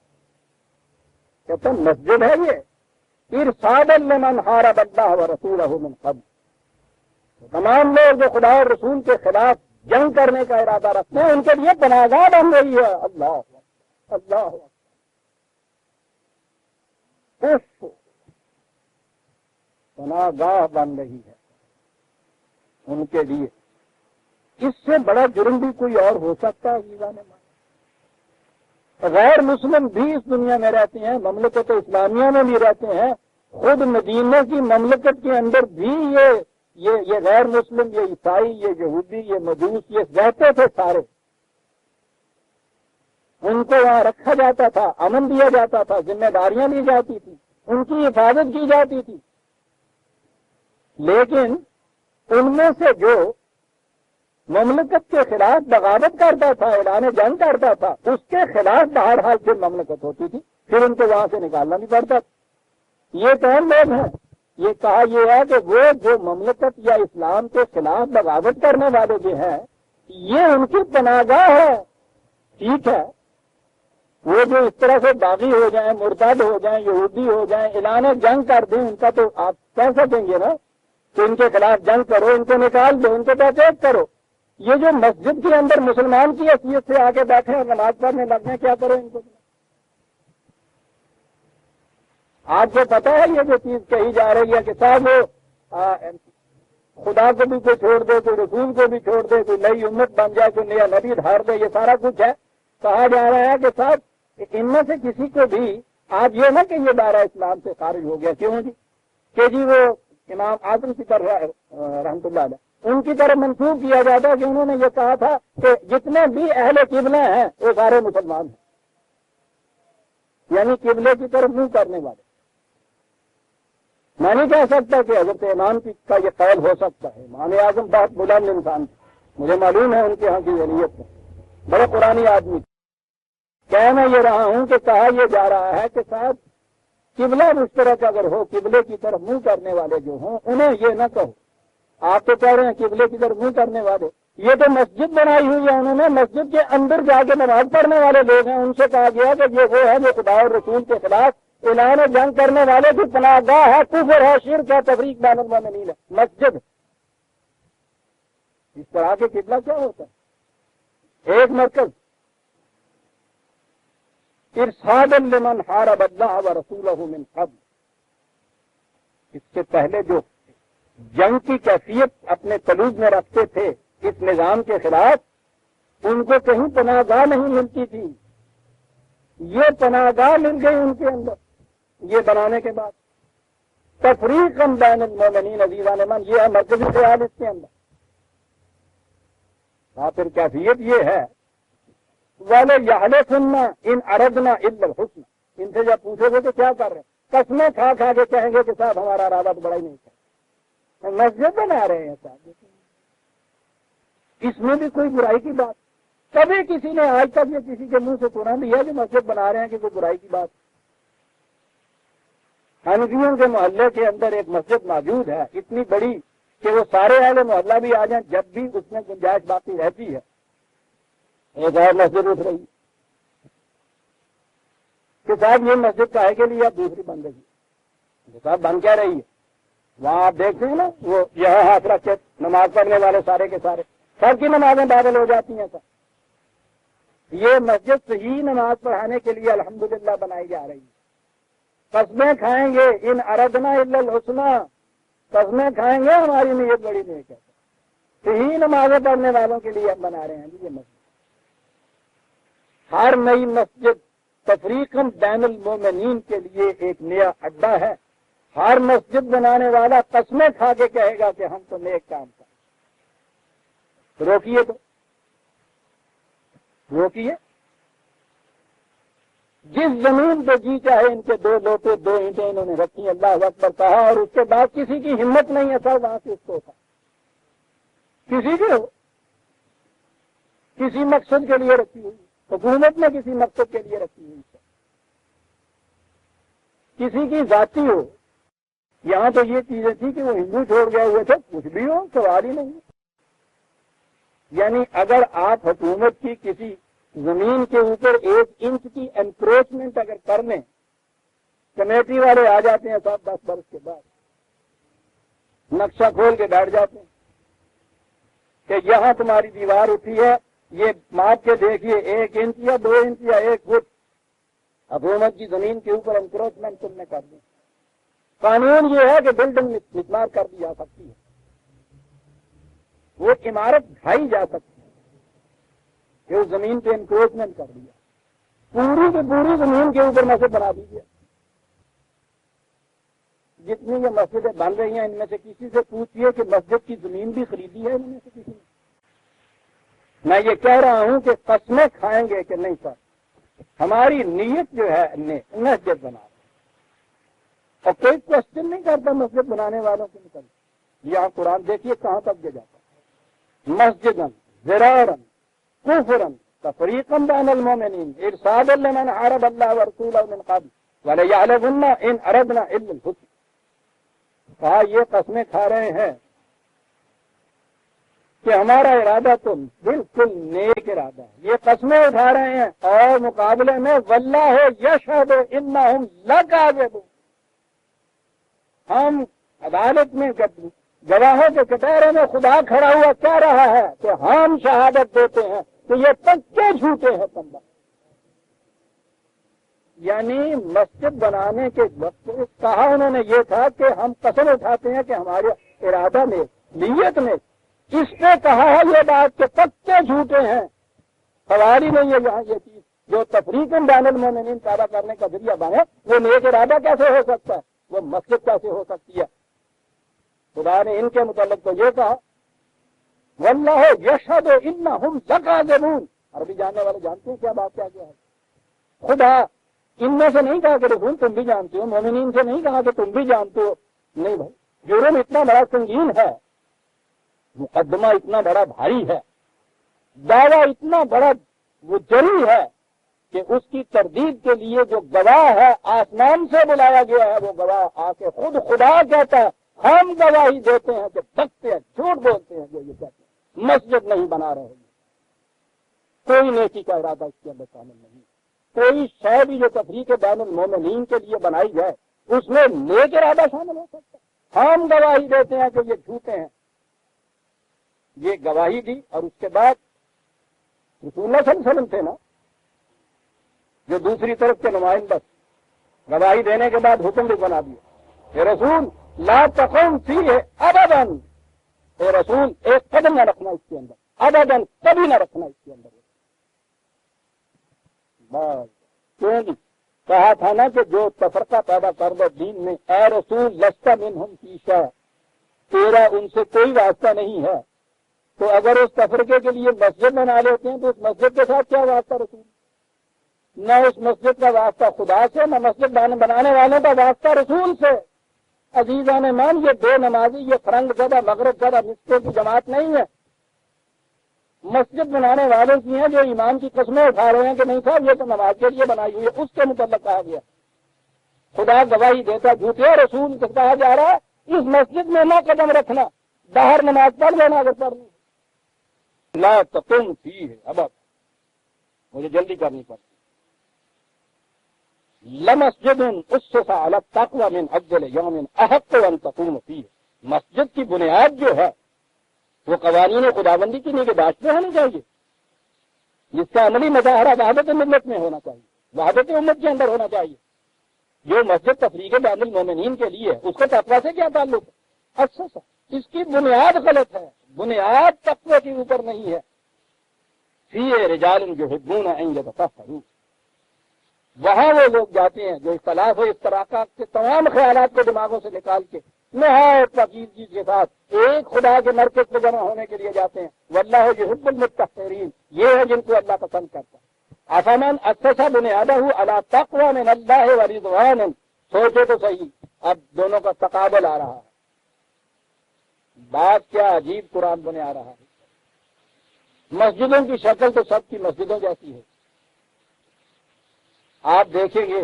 کہتے ہیں مسجد ہے یہ ارشادا لمن حارب اللہ ورسولہ من قبل. تمام لوگ جو خدا اور رسول کے خلاف جنگ کرنے کا ارادہ رکھتے ہیں ان کے لیے پناہگاہ بن رہی ہے. اللہ اللہ پناہگاہ بن رہی ہے ان کے لیے. اس سے بڑا جرم بھی کوئی اور ہو سکتا ہے عزیزان ایمان؟ غیر مسلم بھی اس دنیا میں رہتے ہیں, مملکت اسلامیہ میں بھی رہتے ہیں. خود مدینہ کی مملکت کے اندر بھی یہ غیر مسلم, یہ عیسائی, یہ یہودی, یہ مجوس, یہ رہتے تھے سارے. ان کو وہاں رکھا جاتا تھا, امن دیا جاتا تھا, ذمہ داریاں لی جاتی تھی, ان کی حفاظت کی جاتی تھی. لیکن ان میں سے جو مملکت کے خلاف بغاوت کرتا تھا, اعلان جنگ کرتا تھا, اس کے خلاف بہرحال پھر مملکت ہوتی تھی, پھر ان کو وہاں سے نکالنا نہیں پڑتا. یہ کون لوگ ہیں؟ یہ کہا یہ ہے کہ وہ جو مملکت یا اسلام کے خلاف بغاوت کرنے والے جو ہیں یہ ان کی پناہگاہ ہے. ٹھیک ہے, وہ جو اس طرح سے باغی ہو جائیں, مرتد ہو جائیں, یہودی ہو جائیں, اعلان جنگ کر دیں, ان کا تو آپ کہہ سکیں گے نا کہ ان کے خلاف جنگ کرو, ان کو نکال دو, ان کو پہچان کرو. یہ جو مسجد کے اندر مسلمان کی حیثیت سے آگے بیٹھے اور نماز پڑھنے لگ گئے, کیا کرو ان کو؟ آپ کو پتا ہے یہ جو چیز کہی جا رہی ہے کہ صاحب خدا کو بھی کوئی چھوڑ دے, کوئی رسول کو بھی چھوڑ دے, کوئی نئی امت بن جائے, کوئی نیا نبی دھار دے, یہ سارا کچھ ہے. کہا جا رہا ہے کہ صاحب ان میں سے کسی کو بھی آپ یہ نہ کہ یہ دائرہ اسلام سے خارج ہو گیا. کیوں جی؟ کہ جی وہ امام اعظم کی طرف رحمۃ اللہ علیہ ان کی طرف منسوخ کیا جاتا ہے کہ انہوں نے یہ کہا تھا کہ جتنے بھی اہل قبلہ ہیں وہ سارے مسلمان ہیں, یعنی قبلے کی طرف منہ کرنے والے. میں نہیں کہہ سکتا کہ حضرت امام کا یہ قول ہو سکتا ہے. امام اعظم بہت بلند انسان تھے, مجھے معلوم ہے ان کے ہاں کی ذریعت میں, بڑے قرآنی آدمی. کہہ میں یہ رہا ہوں کہ کہا یہ جا رہا ہے کہ صاحب قبلہ مشترک اگر ہو, قبلے کی طرف منہ کرنے والے جو ہوں انہیں یہ نہ کہو. آپ تو کہہ رہے ہیں قبلے کی طرف منہ کرنے والے, یہ تو مسجد بنائی ہوئی ہے انہوں نے, مسجد کے اندر جا کے نماز پڑھنے والے لوگ ہیں. ان سے کہا گیا کہ یہ وہ ہے جو خدا اور رسول کے خلاف اعلان جنگ کرنے والے کی پناہ گاہ ہے, کفر ہے, شرک ہے, تفریق بین المومنین ہے مسجد. اس طرح کے قبلہ کیا ہوتا ہے؟ ایک مرکز ارشادا لمن حارب اللہ ورسولہ من قبل. اس سے پہلے جو جنگ کی کیفیت اپنے قلوب میں رکھتے تھے اس نظام کے خلاف, ان کو کہیں پناہ گاہ نہیں ملتی تھی. یہ پناہ گاہ مل گئی ان کے اندر یہ بنانے کے بعد. تفریقا بین المومنین عزیزان ایمان, یہ ہے مرکزی خیال اس کے اندر. پھر کیفیت یہ ہے وَلَيَحْلِفُنَّ إِنْ أَرَدْنَا إِلَّا الْحُسْنَ. ان سے جب پوچھو گے تو کیا کر رہے ہیں؟ قسمیں کھا کھا کے کہیں گے کہ صاحب ہمارا ارادہ تو بڑا ہی نہیں تھا, مسجد بنا رہے ہیں صاحب. اس میں بھی کوئی برائی کی بات کبھی کسی نے آج تک یہ کسی کے منہ سے سنا نہیں ہے کہ مسجد بنا رہے ہیں کہ کوئی برائی کی بات. حنفیوں کے محلے کے اندر ایک مسجد موجود ہے, اتنی بڑی کہ وہ سارے اہل محلہ بھی آ جائیں، جب بھی اس میں گنجائش باقی رہتی ہے ایک اور مسجد اٹھ رہی ہے کہ صاحب یہ مسجد کاہے کے لیے اب دوسری بن رہی ہے، صاحب بن کیا رہی ہے؟ وہاں آپ دیکھتے ہیں نا، وہ یہاں ہاتھ رکھ کے نماز پڑھنے والے سارے کے سارے سب کی نمازیں بادل ہو جاتی ہیں سر۔ یہ مسجد صحیح نماز پڑھانے کے لیے الحمدللہ بنائی جا رہی ہے۔ قسمیں کھائیں گے ان اردنا الا الحسنى، قسمیں کھائیں گے ہماری نیت بڑی نیک ہے، صحیح نمازیں پڑھنے والوں کے لیے ہم بنا رہے ہیں یہ مسجد۔ ہر نئی مسجد تفریقاً بین المومنین کے لیے ایک نیا اڈا ہے۔ ہر مسجد بنانے والا قسمیں کھا کے کہے گا کہ ہم تو نیک کام کریں۔ روکیے تو روکیے، جس زمین پہ جی چاہے ان کے 2 لوٹے 2 اینٹیں انہوں نے رکھی، اللہ اکبر کہا، اور اس کے بعد کسی کی ہمت نہیں ہے سر وہاں سے اس کو اٹھا، کسی کی ہو، کسی مقصد کے لیے رکھی ہوئی، حکومت نے کسی مقصد کے لیے رکھی ہوئی، کسی کی ذاتی ہو۔ یہاں تو یہ چیزیں تھی کہ وہ ہندو چھوڑ گئے ہوئے تھے، کچھ بھی ہو سوال ہی نہیں۔ یعنی اگر آپ حکومت کی کسی زمین کے اوپر 1 انچ کی انکروچمنٹ اگر کر لیں، کمیٹی والے آ جاتے ہیں صاحب 10 برس کے بعد، نقشہ کھول کے بیٹھ جاتے ہیں کہ یہاں تمہاری دیوار اٹھی ہے، یہ ماپ کے دیکھیے 1 انچ یا 2 انچ یا 1 فٹ حکومت کی زمین کے اوپر انکروچمنٹ تم نے کر دی۔ قانون یہ ہے کہ بلڈنگ مسمار کر دی جا سکتی ہے، وہ عمارت ڈھائی جا سکتی ہے کہ اس زمین پہ انکروچمنٹ کر دیا، پوری کی پوری زمین کے اوپر مسجد بنا دیجیے۔ جتنی یہ مسجدیں بن رہی ہیں ان میں سے کسی سے پوچھئے کہ مسجد کی زمین بھی خریدی ہے ان میں سے کسی نے؟ میں یہ کہہ رہا ہوں کہ قسمیں کھائیں گے کہ نہیں سر ہماری نیت جو ہے مسجد بنا رہے، اور کوئی کوشچن نہیں کرتا مسجد بنانے والوں کے متعلق۔ یہاں قرآن دیکھیے کہاں تک دے جاتا ہے، مسجداً ضرارا کفرا تفریقا بین المومنین ارصادا لمن حارب اللہ ورسولہ من قبل ولیعلمن ان اردنا الا الحسنى۔ کہا یہ قسمیں کھا رہے ہیں کہ ہمارا ارادہ تو بالکل نیک ارادہ ہے، یہ قسمیں اٹھا رہے ہیں، اور مقابلے میں واللہ یشہد انہم لکاذبون، ہم عدالت میں گواہوں کے کٹہرے میں خدا کھڑا ہوا کہہ رہا ہے کہ ہم شہادت دیتے ہیں کہ یہ پکے جھوٹے ہیں تمام۔ یعنی مسجد بنانے کے وقت کہا انہوں نے یہ تھا کہ ہم قسم اٹھاتے ہیں کہ ہمارے ارادہ میں نیت میں، اس نے کہا ہے یہ بات کہ پکے جھوٹے ہیں، سوال ہی نہیں ہے یہاں یہ چیز جو تفریقاً بین المومنین پیدا کرنے کا ذریعہ بنے، وہ نیک ارادہ کیسے ہو سکتا ہے، وہ مسجد کیسے ہو سکتی ہے؟ خدا نے ان کے متعلق تو یہ کہا واللہ یشہد انہم لکاذبون۔ عربی جاننے والے جانتے ہیں کیا بات کیا ہے؟ خدا ان میں سے نہیں کہا کہ رسول تم بھی جانتے ہو، مومنین سے نہیں کہا کہ تم بھی جانتے ہو، نہیں بھائی، جرم اتنا بڑا سنگین ہے، مقدمہ اتنا بڑا بھاری ہے، دعویٰ اتنا بڑا وہ جری ہے کہ اس کی تردید کے لیے جو گواہ ہے آسمان سے بلایا گیا ہے، وہ گواہ آ کے خود خدا کہتا ہے ہم گواہی دیتے ہیں کہ بکتے ہیں، جھوٹ بولتے ہیں جو یہ کہتے ہیں، مسجد نہیں بنا رہے ہیں، کوئی نیکی کا ارادہ اس کے اندر شامل نہیں، کوئی شے بھی جو تفریق بین المومنین کے لیے بنائی جائے اس میں نیک ارادہ شامل ہو سکتا ہے؟ ہم گواہی دیتے ہیں کہ یہ جھوٹے ہیں، یہ گواہی دی، اور اس کے بعد رسول اللہ صلی اللہ علیہ وسلم تھے نا جو دوسری طرف کے نمائندہ، گواہی دینے کے بعد حکم بھی بنا دیا کہ رسول لا تقم فیہ ابدا، اے رسول ایک قدم نہ رکھنا اس کے اندر، ابدا کبھی نہ رکھنا اس کے اندر۔ بس کیوں نہیں کہا تھا نا کہ جو تفرقہ پیدا کر دو دین میں، اے رسول لست منہم فی شیء، تیرا ان سے کوئی واسطہ نہیں ہے، تو اگر اس تفرقے کے لیے مسجد بنا لیتے ہیں تو اس مسجد کے ساتھ کیا واسطہ رسول؟ نہ اس مسجد کا واسطہ خدا سے، نہ مسجد بنانے والوں کا واسطہ رسول سے۔ عزیزان مان، یہ بے نمازی، یہ فرنگ زدہ مغرب زدہ مسجدوں کی جماعت نہیں ہے، مسجد بنانے والوں کی ہیں جو امام کی قسمیں اٹھا رہے ہیں کہ نہیں صاحب یہ تو نماز کے لیے بنائی ہوئی ہے، اس کے متعلق کہا گیا خدا گواہی دیتا جھوٹے، رسول سے کہا جا رہا ہے اس مسجد میں نہ قدم رکھنا، باہر نماز پڑھ لینا اگر پڑھنی لا تقم فیہ ابدا، مجھے جلدی کرنی پڑتی. لمسجد اسس علی التقوی من اول یوم احق ان تقوم فیہ، مسجد کی بنیاد جو ہے وہ قوانین خداوندی کی نگہداشت میں ہونی چاہیے، جس کا عملی مظاہرہ وحدت ملت میں ہونا چاہیے، وحدت امت کے اندر ہونا چاہیے. جو مسجد تفریق بین المومنین کے لیے ہے اس کو تقوی سے کیا تعلق ہے؟ اچھا، اس کی بنیاد غلط ہے، بنیاد تقوی کے اوپر نہیں ہے. فیہ رجال یحبون ان یتطہروا، وہاں وہ لوگ جاتے ہیں جو اختلاف و افتراقات کے تمام خیالات کو دماغوں سے نکال کے نہایت پاکیزگی کے ساتھ ایک خدا کے مرکز پہ جمع ہونے کے لیے جاتے ہیں. واللہ یحب المطہرین، یہ ہے جن کو اللہ پسند کرتا ہے. افمن اسس بنیادہ علی تقوی من اللہ ورضوان، سوچے تو صحیح، اب دونوں کا تقابل آ رہا ہے. بات کیا عجیب قرآن بنے آ رہا ہے. مسجدوں کی شکل تو سب کی مسجدوں جیسی ہے. آپ دیکھیں گے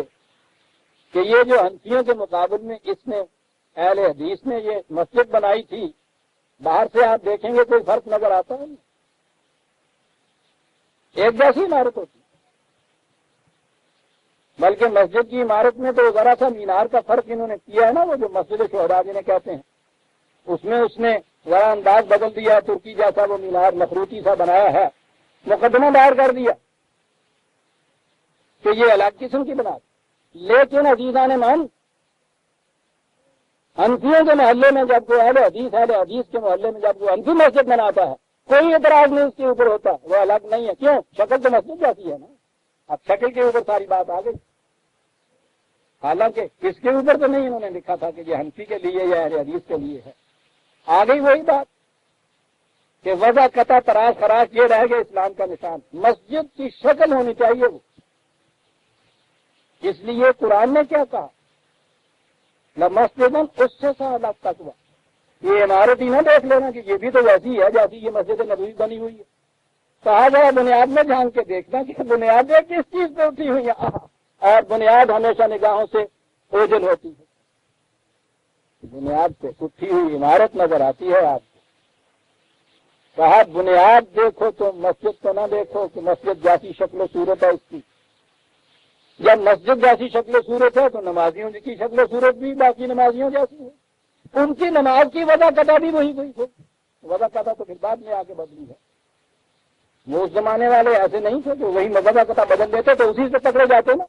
کہ یہ جو حنفیوں کے مقابل میں اس نے اہل حدیث نے یہ مسجد بنائی تھی، باہر سے آپ دیکھیں گے کوئی فرق نظر آتا ہے؟ ایک جیسی عمارت ہوتی، بلکہ مسجد کی عمارت میں تو ذرا سا مینار کا فرق انہوں نے کیا ہے نا، وہ جو مسجد شہداء جنہیں کہتے ہیں، اس میں اس نے ذرا انداز بدل دیا، ترکی جیسا وہ مینار مخروطی سا بنایا ہے، مقدمہ دائر کر دیا کہ یہ الگ قسم کی بنا. لیکن عزیزان من، حنفیوں کے محلے میں جب کوئی اہل حدیث کے محلے میں جب کوئی حنفی مسجد بناتا ہے کوئی اعتراض نہیں اس کے اوپر ہوتا، وہ الگ نہیں ہے. کیوں؟ شکل تو مسجد جاتی ہے نا. اب شکل کے اوپر ساری بات آ گئی، حالانکہ اس کے اوپر تو نہیں انہوں نے لکھا تھا کہ یہ حنفی کے لیے یا اہل حدیث کے لیے ہے. آ گئی وہی بات کہ وضع قطع تراش خراش یہ رہ گیا اسلام کا نشان. مسجد کی شکل ہونی چاہیے وہ. اس لیے قرآن نے کیا کہا؟ لمسجد اسس علی التقوی، یہ عمارت ہی نہ دیکھ لینا کہ یہ بھی تو ویسی ہے جیسی یہ مسجد نبوی بنی ہوئی ہے. کہا جائے بنیاد میں جان کے دیکھنا کہ بنیادیں کس چیز پہ اٹھی ہوئی ہیں، اور بنیاد ہمیشہ نگاہوں سے اوجھل ہوتی ہے. بنیاد پہ اٹھی ہوئی عمارت نظر آتی ہے آپ کو. کہا بنیاد دیکھو تو مسجد تو نہ دیکھو کہ مسجد جیسی شکل و صورت ہے اس کی. جب مسجد جیسی شکل و صورت ہے تو نمازیوں کی شکل و صورت بھی باقی نمازیوں جیسی ہے. ان کی نماز کی وضع قطع بھی وہی تھی. وضع قطع تو پھر بعد میں آ کے بدلی ہے. وہ اس زمانے والے ایسے نہیں تھے کہ وہی وضع قطع بدل دیتے تو اسی سے پکڑے جاتے نا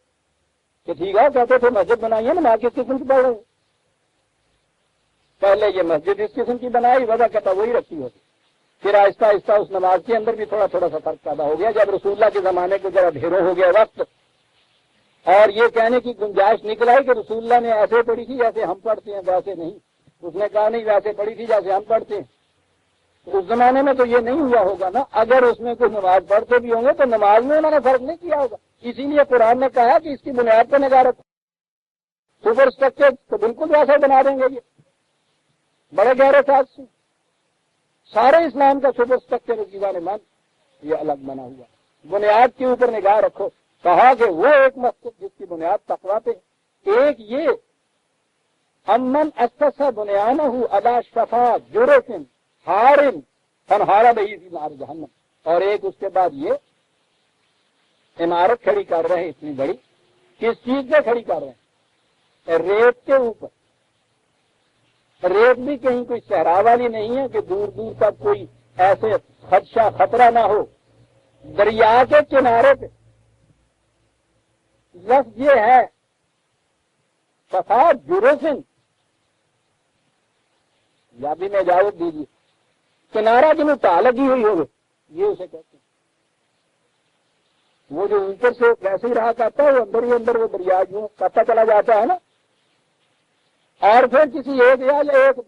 کہ ٹھیک ہے، کہتے تھے مسجد بنائی ہے، نماز کس قسم کی پڑھ رہے. پہلے یہ مسجد اس قسم کی بنائی، وضع قطع وہی رکھی ہوتی. پھر آہستہ آہستہ اس نماز کے اندر بھی تھوڑا تھوڑا سا فرق پیدا ہو گیا. جب رسول اللہ کے زمانے کو ذرا ڈھیروں ہو گیا وقت، اور یہ کہنے کی گنجائش نکل آئی کہ رسول اللہ نے ایسے پڑھی تھی جیسے ہم پڑھتے ہیں، ویسے نہیں. اس نے کہا نہیں ویسے پڑھی تھی جیسے ہم پڑھتے ہیں. اس زمانے میں تو یہ نہیں ہوا ہوگا نا. اگر اس میں کوئی نماز پڑھتے بھی ہوں گے تو نماز میں انہوں نے فرق نہیں کیا ہوگا. اسی لیے قرآن نے کہا کہ اس کی بنیاد پر نگاہ رکھو. سپر اسٹرکچر تو بالکل ویسا بنا دیں گے. یہ بڑے گہرے ساتھ سے سارے اسلام کا سپر اسٹرکچر چیزاں من یہ الگ بنا ہوا. بنیاد کے اوپر نگاہ رکھو. کہا کہ وہ ایک مسجد جس کی بنیاد تقویٰ پہ، ایک یہ امن اسس بنیانہ علی شفا جرف حار فانہار بہ فی نار جہنم، اور ایک اس کے بعد یہ عمارت کھڑی کر رہے ہیں اتنی بڑی. کس چیز پہ کھڑی کر رہے ہیں؟ ریت کے اوپر. ریت بھی کہیں کوئی صحرا والی نہیں ہے کہ دور دور تک کوئی ایسے خدشہ خطرہ نہ ہو. دریا کے کنارے پہ. لفظ یہ ہے صفا جرفن، یا بھی میں اجازت دیجیے، کنارہ جنہیں ٹا لگی ہوئی ہوگی یہ اسے کہتے ہیں. وہ جو اوپر سے ویسے ہی رہا کرتا ہے وہ اندر ہی اندر وہ دریا یوں کرتا چلا جاتا ہے نا، اور پھر کسی ایک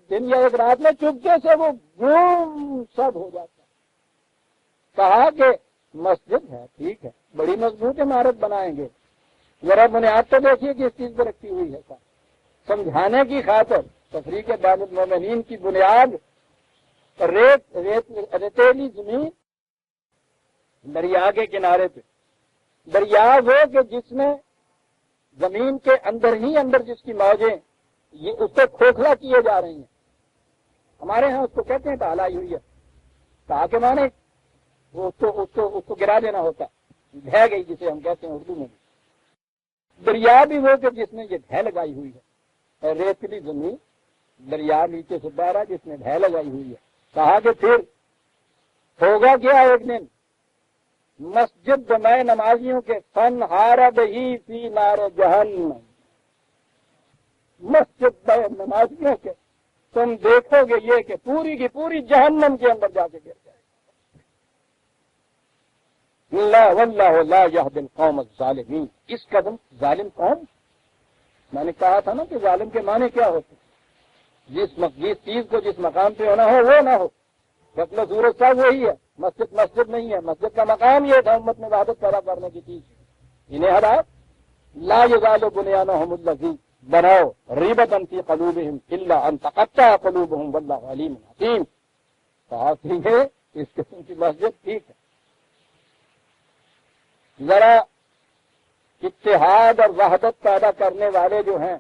دن یا ایک رات میں چپکے سے وہ گم سب ہو جاتا ہے. کہا کہ مسجد ہے ٹھیک ہے، بڑی مضبوط عمارت بنائیں گے، ذرا بنیاد تو دیکھیے کہ اس چیز پہ رکھی ہوئی ہے. سمجھانے کی خاطر تفریق بین المومنین کی بنیاد ریتیلی زمین دریا کے کنارے پہ. دریا وہ کہ جس میں زمین کے اندر ہی اندر جس کی موجیں یہ اس سے کھوکھلا کیے جا رہی ہیں. ہمارے ہاں اس کو کہتے ہیں تالا ہوئی ہے، کہا کے مانے وہ اس کو گرا دینا ہوتا، ڈھہ گئی جسے ہم کہتے ہیں اردو میں بھی۔ دریا بھی وہ کہ جس نے یہ ڈھہ لگائی ہوئی ہے، ریتلی زمین دریا نیچے سے بہ رہا جس نے ڈھہ لگائی ہوئی ہے۔ کہا کہ پھر ہوگا کیا ایک دن، مسجد میں نمازیوں کے فن ہارا بہی فی نار جہنم، مسجد میں نمازیوں کے تم دیکھو گے یہ کہ پوری کی پوری جہنم کے اندر جا کے گر جائے گا۔ لا واللہ لا یہدی القوم الظالمین، اس قدم ظالم قوم، میں نے کہا تھا نا کہ ظالم کے معنی کیا ہوتے، جس چیز کو جس مقام پہ ہونا ہو وہ نہ ہو۔ شکل و صورت صاحب وہی ہے، مسجد نہیں ہے، مسجد کا مقام یہ تھا امت میں وحدت پیدا کرنے کی چیز، انہیں ہدایت لا یزال بنیانہم الذی بناؤ ریبۃ فی قلوبہم الا ان تقطع قلوبہم واللہ علیم حکیم۔ کہا کہ اس قسم کی مسجد ٹھیک ہے، ذرا اتحاد اور وحدت پیدا کرنے والے جو ہیں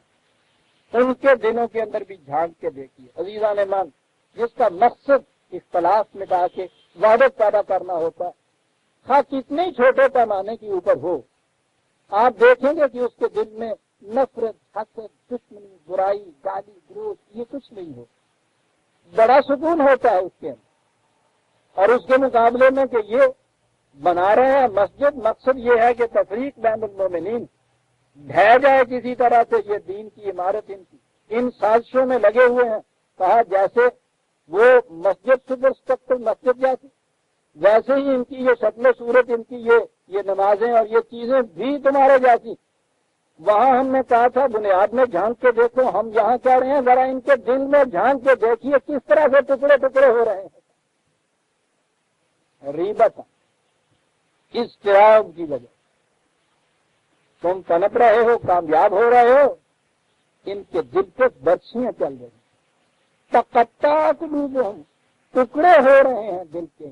ان کے دلوں کے اندر بھی جھانک کے دیکھیے عزیزان ایمان، جس کا مقصد اختلاف مٹا کے وحدت پیدا کرنا ہوتا، خواہ کتنے ہی چھوٹے پیمانے کے اوپر ہو، آپ دیکھیں گے کہ اس کے دل میں نفرت، حسد، دشمنی، برائی، گالی گلوچ یہ کچھ نہیں ہو، بڑا سکون ہوتا ہے اس کے اندر۔ اور اس کے مقابلے میں کہ یہ بنا رہے ہیں مسجد، مقصد یہ ہے کہ تفریق بین المومنین ڈھہ جائے کسی طرح سے یہ دین کی عمارت، ان سازشوں میں لگے ہوئے ہیں۔ کہا جیسے وہ مسجد سپر اسٹرکچر مسجد جیسی، ویسے ہی ان کی یہ شکل و صورت، ان کی یہ نمازیں اور یہ چیزیں بھی تمہارے جیسی۔ وہاں ہم نے کہا تھا بنیاد میں جھانک کے دیکھو، ہم یہاں کہہ رہے ہیں ذرا ان کے دل میں جھانک کے دیکھیے کس طرح سے ٹکڑے ٹکڑے ہو رہے ہیں، ریبت اضطراب کی وجہ تم تنپ رہے ہو، کامیاب ہو رہے ہو، ان کے دل پہ برچیاں چل رہی ہیں، تقطع قلوبہم ٹکڑے ہو رہے ہیں دل کے،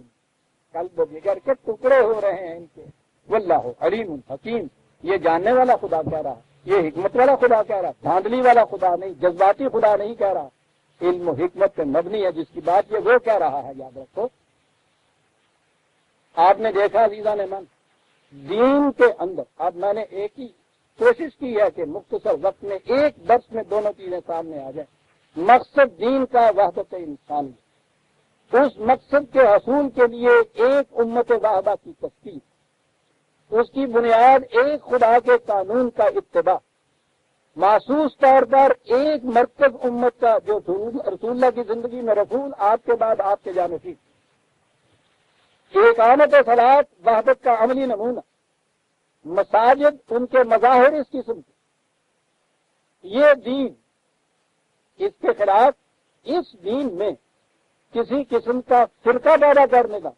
قلب بگڑ کے ٹکڑے ہو رہے ہیں ان کے۔ واللہ علیم حکیم، یہ جاننے والا خدا کہہ رہا، یہ حکمت والا خدا کہہ رہا، دھاندلی والا خدا نہیں، جذباتی خدا نہیں کہہ رہا، علم و حکمت پہ مبنی ہے جس کی بات یہ وہ کہہ رہا ہے، یاد رکھو۔ آپ نے دیکھا عزیزان ایمان، دین کے اندر اب میں نے ایک ہی کوشش کی ہے کہ مختصر وقت میں ایک درس میں دونوں چیزیں سامنے آ جائیں۔ مقصد دین کا وحدت انسانی، اس مقصد کے حصول کے لیے ایک امت واحدہ کی تشکیل، اس کی بنیاد ایک خدا کے قانون کا اتباع، محسوس طور پر ایک مرکز امت کا جو رسول اللہ کی زندگی میں رسول آپ کے بعد آپ کے جانشین، ایک اقامت صلاۃ وحدت کا عملی نمونہ، مساجد ان کے مظاہر اس قسم کے، یہ دین، اس کے خلاف اس دین میں کسی قسم کا فرقہ پیدا کرنے کا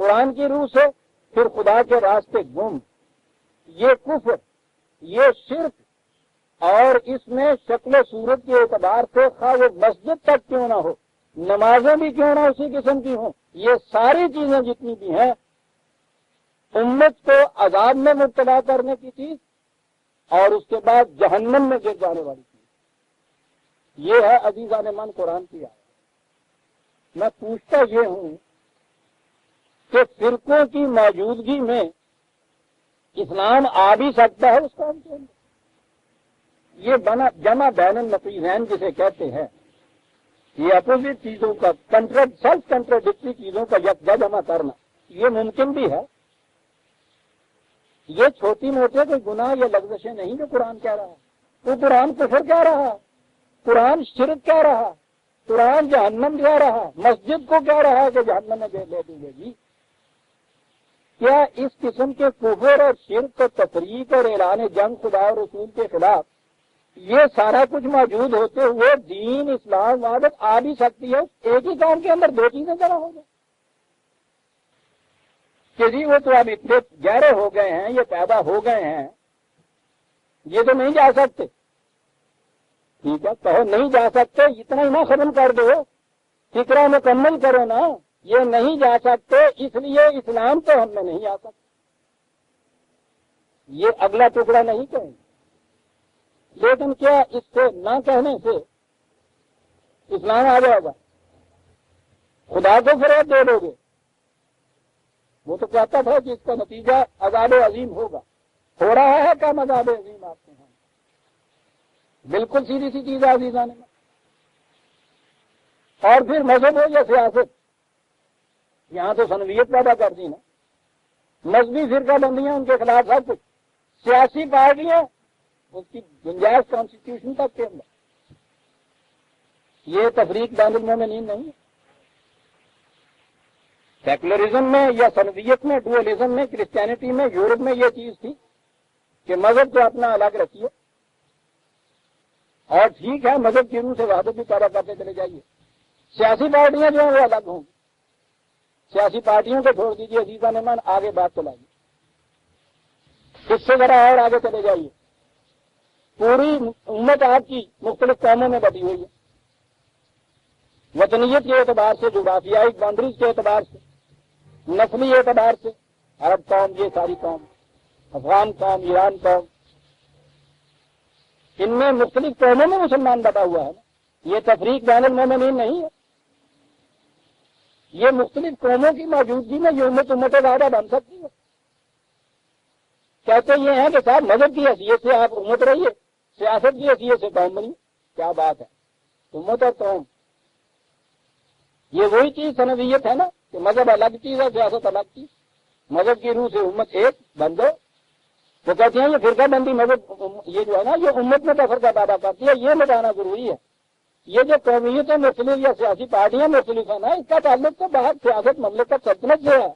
قرآن کی روح سے پھر خدا کے راستے گم، یہ کفر، یہ شرک، اور اس میں شکل و صورت کے اعتبار سے خواہ وہ مسجد تک کیوں نہ ہو، نمازیں بھی کیوں نہ اسی قسم کی ہوں، یہ ساری چیزیں جتنی بھی ہیں امت کو عذاب میں مبتلا کرنے کی چیز اور اس کے بعد جہنم میں گر جانے والی چیز، یہ ہے عزیزان ایمان قرآن کی آیت۔ میں پوچھتا یہ ہوں کہ فرقوں کی موجودگی میں اسلام آ بھی سکتا ہے اس قوم کے اندر؟ یہ جمع بین النقیضین جسے کہتے ہیں، یہ اپوزٹ چیزوں کا سیلف کنٹراڈکٹری چیزوں کا یکجا جمع کرنا، یہ ممکن بھی ہے۔ یہ چھوٹی موٹے کوئی گناہ یا لغزشیں نہیں جو قرآن کہہ رہا ہے، تو قرآن کفر کہہ رہا، قرآن شرک کہہ رہا، قرآن جہنم کہہ رہا، مسجد کو کہہ رہا ہے کہ جہنم میں لے دیں گے۔ کیا اس قسم کے کفر اور شرک اور تفریق اور اعلان جنگ خدا اور رسول کے خلاف یہ سارا کچھ موجود ہوتے ہوئے دین اسلام وحدت آ بھی سکتی ہے؟ ایک ہی کام کے اندر دو چیزیں جمع ہو جائیں کہ جی وہ تو اب اتنے گہرے ہو گئے ہیں، یہ پیدا ہو گئے ہیں، یہ تو نہیں جا سکتے۔ ٹھیک ہے، کہو نہیں جا سکتے، اتنا ہی نہ ختم کر دو، فکرہ مکمل کرو نا، یہ نہیں جا سکتے اس لیے اسلام تو ہم میں نہیں آ سکتے، یہ اگلا ٹکڑا نہیں کہیں گے۔ لیکن کیا اس سے نہ کہنے سے اسلام آ جائے گا؟ خدا کو فریب دے دو گے؟ وہ تو کہتا تھا کہ اس کا نتیجہ عذاب عظیم ہوگا. ہو رہا ہے کم عذاب عظیم آپ کے یہاں؟ بالکل سیدھی سی چیز ہے عزیزان. اور پھر مذہب ہو یا سیاست، یہاں تو سنویت پیدا کر دی نا. مذہبی فرقہ بندیاں ان کے خلاف سب کچھ، سیاسی پارٹیاں اس کی گنجائش کانسٹیٹیوشن تک کے اندر. یہ تفریق بین المومنین نہیں ہے. سیکولرزم میں یا سنویت میں، ڈوئلزم میں، کرسچینٹی میں، یورپ میں یہ چیز تھی کہ مذہب کو اپنا الگ رکھیے، اور ٹھیک ہے مذہب کی روح سے وحدت بھی پیدا کرتے چلے جائیے. سیاسی پارٹیاں جو ہیں وہ الگ ہوں گی. سیاسی پارٹیوں کو چھوڑ دیجیے عزیزان امان، آگے بات چلائیے. اس سے ذرا اور آگے چلے جائیے. پوری امت آپ کی مختلف قوموں میں بٹی ہوئی ہے، وطنیت کے اعتبار سے، جغرافیائی باؤنڈریز کے اعتبار سے، نسلی اعتبار سے. عرب قوم، یہ ساری قوم، افغان قوم، ایران قوم، ان میں مختلف قوموں میں مسلمان بٹا ہوا ہے. یہ تفریق بین المومنین نہیں ہے. یہ مختلف قوموں کی موجودگی میں یہ امت واحدہ بن سکتی ہے. کہتے یہ ہیں کہ صاحب مذہب کی حیثیت سے آپ امت رہیے، سیاست کی حیثیت سے قوم بنی. کیا بات ہے! امت اور قوم، یہ وہی چیز سنویت ہے نا کہ مذہب الگ چیز ہے، سیاست الگ چیز. مذہب کی روح سے امت ایک بن دو. وہ کہتے ہیں یہ فرقہ بندی مذہب یہ جو ہے نا یہ امت میں تفرقہ پیدا کرتی ہے، یہ مٹانا ضروری ہے. یہ جو قومیتیں مختلف یا سیاسی پارٹیاں مختلف ہیں نا، اس کا تعلق تو باہر سیاست، مملکت، سلطنت سے ہے.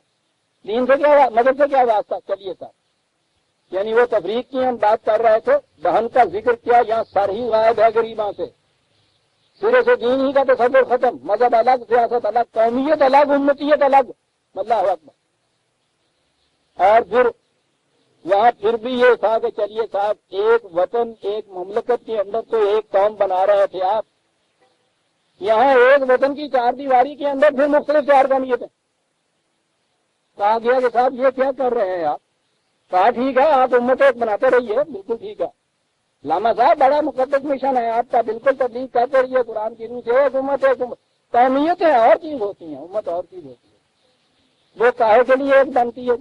دین سے کیا، مذہب سے کیا واسطہ؟ چلیے صاحب، یعنی وہ تفریق کی ہم بات کر رہے تھے، بہن کا ذکر کیا، یہاں سر ہی غائب ہے غریباں سے. سرے سے دین ہی کا تصور ختم. مذہب الگ، سیاست الگ، قومیت الگ، امتیت الگ. اللہ اکبر. اور پھر یہاں پھر بھی یہ تھا کہ چلیے صاحب ایک وطن، ایک مملکت کے اندر تو ایک قوم بنا رہے تھے آپ، یہاں ایک وطن کی چار دیواری کے اندر پھر مختلف چار قومیتیں. کہا گیا کہ صاحب یہ کیا کر رہے ہیں آپ؟ کہا ٹھیک ہے آپ امت ایک بناتے رہیے، بالکل ٹھیک ہے. لاما صاحب بڑا مقدس مشن ہے آپ کا، بالکل تبلیغ کرتے رہیے قرآن کی روح سے. ایک امت، ایک امت. قومیتیں اور چیز ہوتی ہیں، امت اور چیز ہوتی ہے. وہ کاہے کے لیے ایک بنتی ہے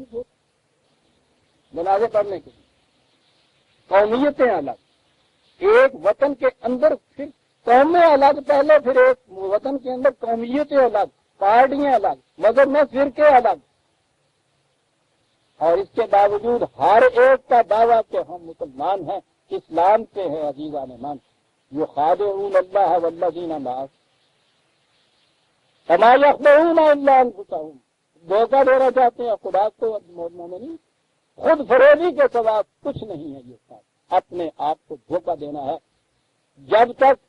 جنازے پڑھنے کے لیے. قومیتیں الگ، ایک وطن کے اندر پھر قومیں الگ پہلے، پھر ایک وطن کے اندر قومیتیں الگ، پارٹیاں الگ، مذہب میں فرقے الگ. اور اس کے باوجود ہر ایک کا دعویٰ کہ ہم مسلمان ہیں، اسلام سے ہے. عزیزان مان، یخادعون اللہ والذین معہ وما یخدعون الا انفسہم. دھوکہ دینا چاہتے ہیں خدا کو اور مومنین. خود فریبی کے سوا کچھ نہیں ہے. یہ ساتھ اپنے آپ کو دھوکہ دینا ہے. جب تک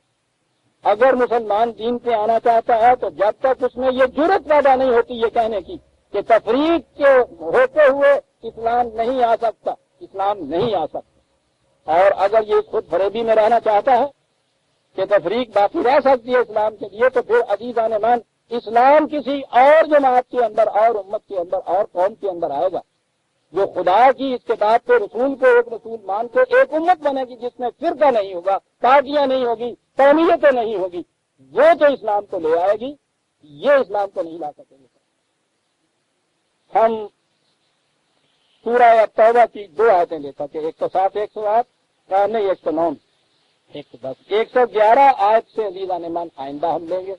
اگر مسلمان دین پہ آنا چاہتا ہے تو جب تک اس میں یہ جرأت پیدا نہیں ہوتی یہ کہنے کی کہ تفریق کے ہوتے ہوئے اسلام نہیں آ سکتا، اسلام نہیں آ سکتا. اور اگر یہ خود فریبی میں رہنا چاہتا ہے کہ تفریق باقی رہ سکتی ہے اسلام کے لیے، تو پھر عزیزان مان اسلام کسی اور جماعت کے اندر، اور امت کے اندر، اور قوم کے اندر آئے گا جو خدا کی اس کتاب کو، رسول کو ایک رسول مان کے ایک امت بنے گی جس میں فرقہ نہیں ہوگا، پارٹیاں نہیں ہوگی، قومیتیں نہیں ہوگی. وہ تو اسلام کو لے آئے گی، یہ اسلام کو نہیں لا سکیں گے. ہم سورہ توبہ کی 2 آیتیں لیتا کہ 107 108 نہیں 109 110 111 آیت سے عزیزان ایمان آئندہ ہم لیں گے.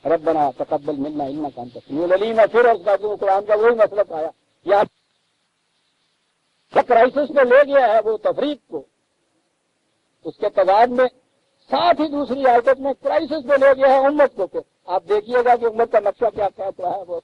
ربنا تقبل منا انک انت السمیع العلیم. پھر اس بعد قرآن کا وہی مسئلہ آیا، یا کرائسس کو لے گیا ہے وہ تفریق کو، اس کے تضاد میں ساتھ ہی دوسری آیت میں کرائسس کو لے گیا ہے امت کو. کہ آپ دیکھیے گا کہ امت کا نقشہ کیا کہتا ہے وہ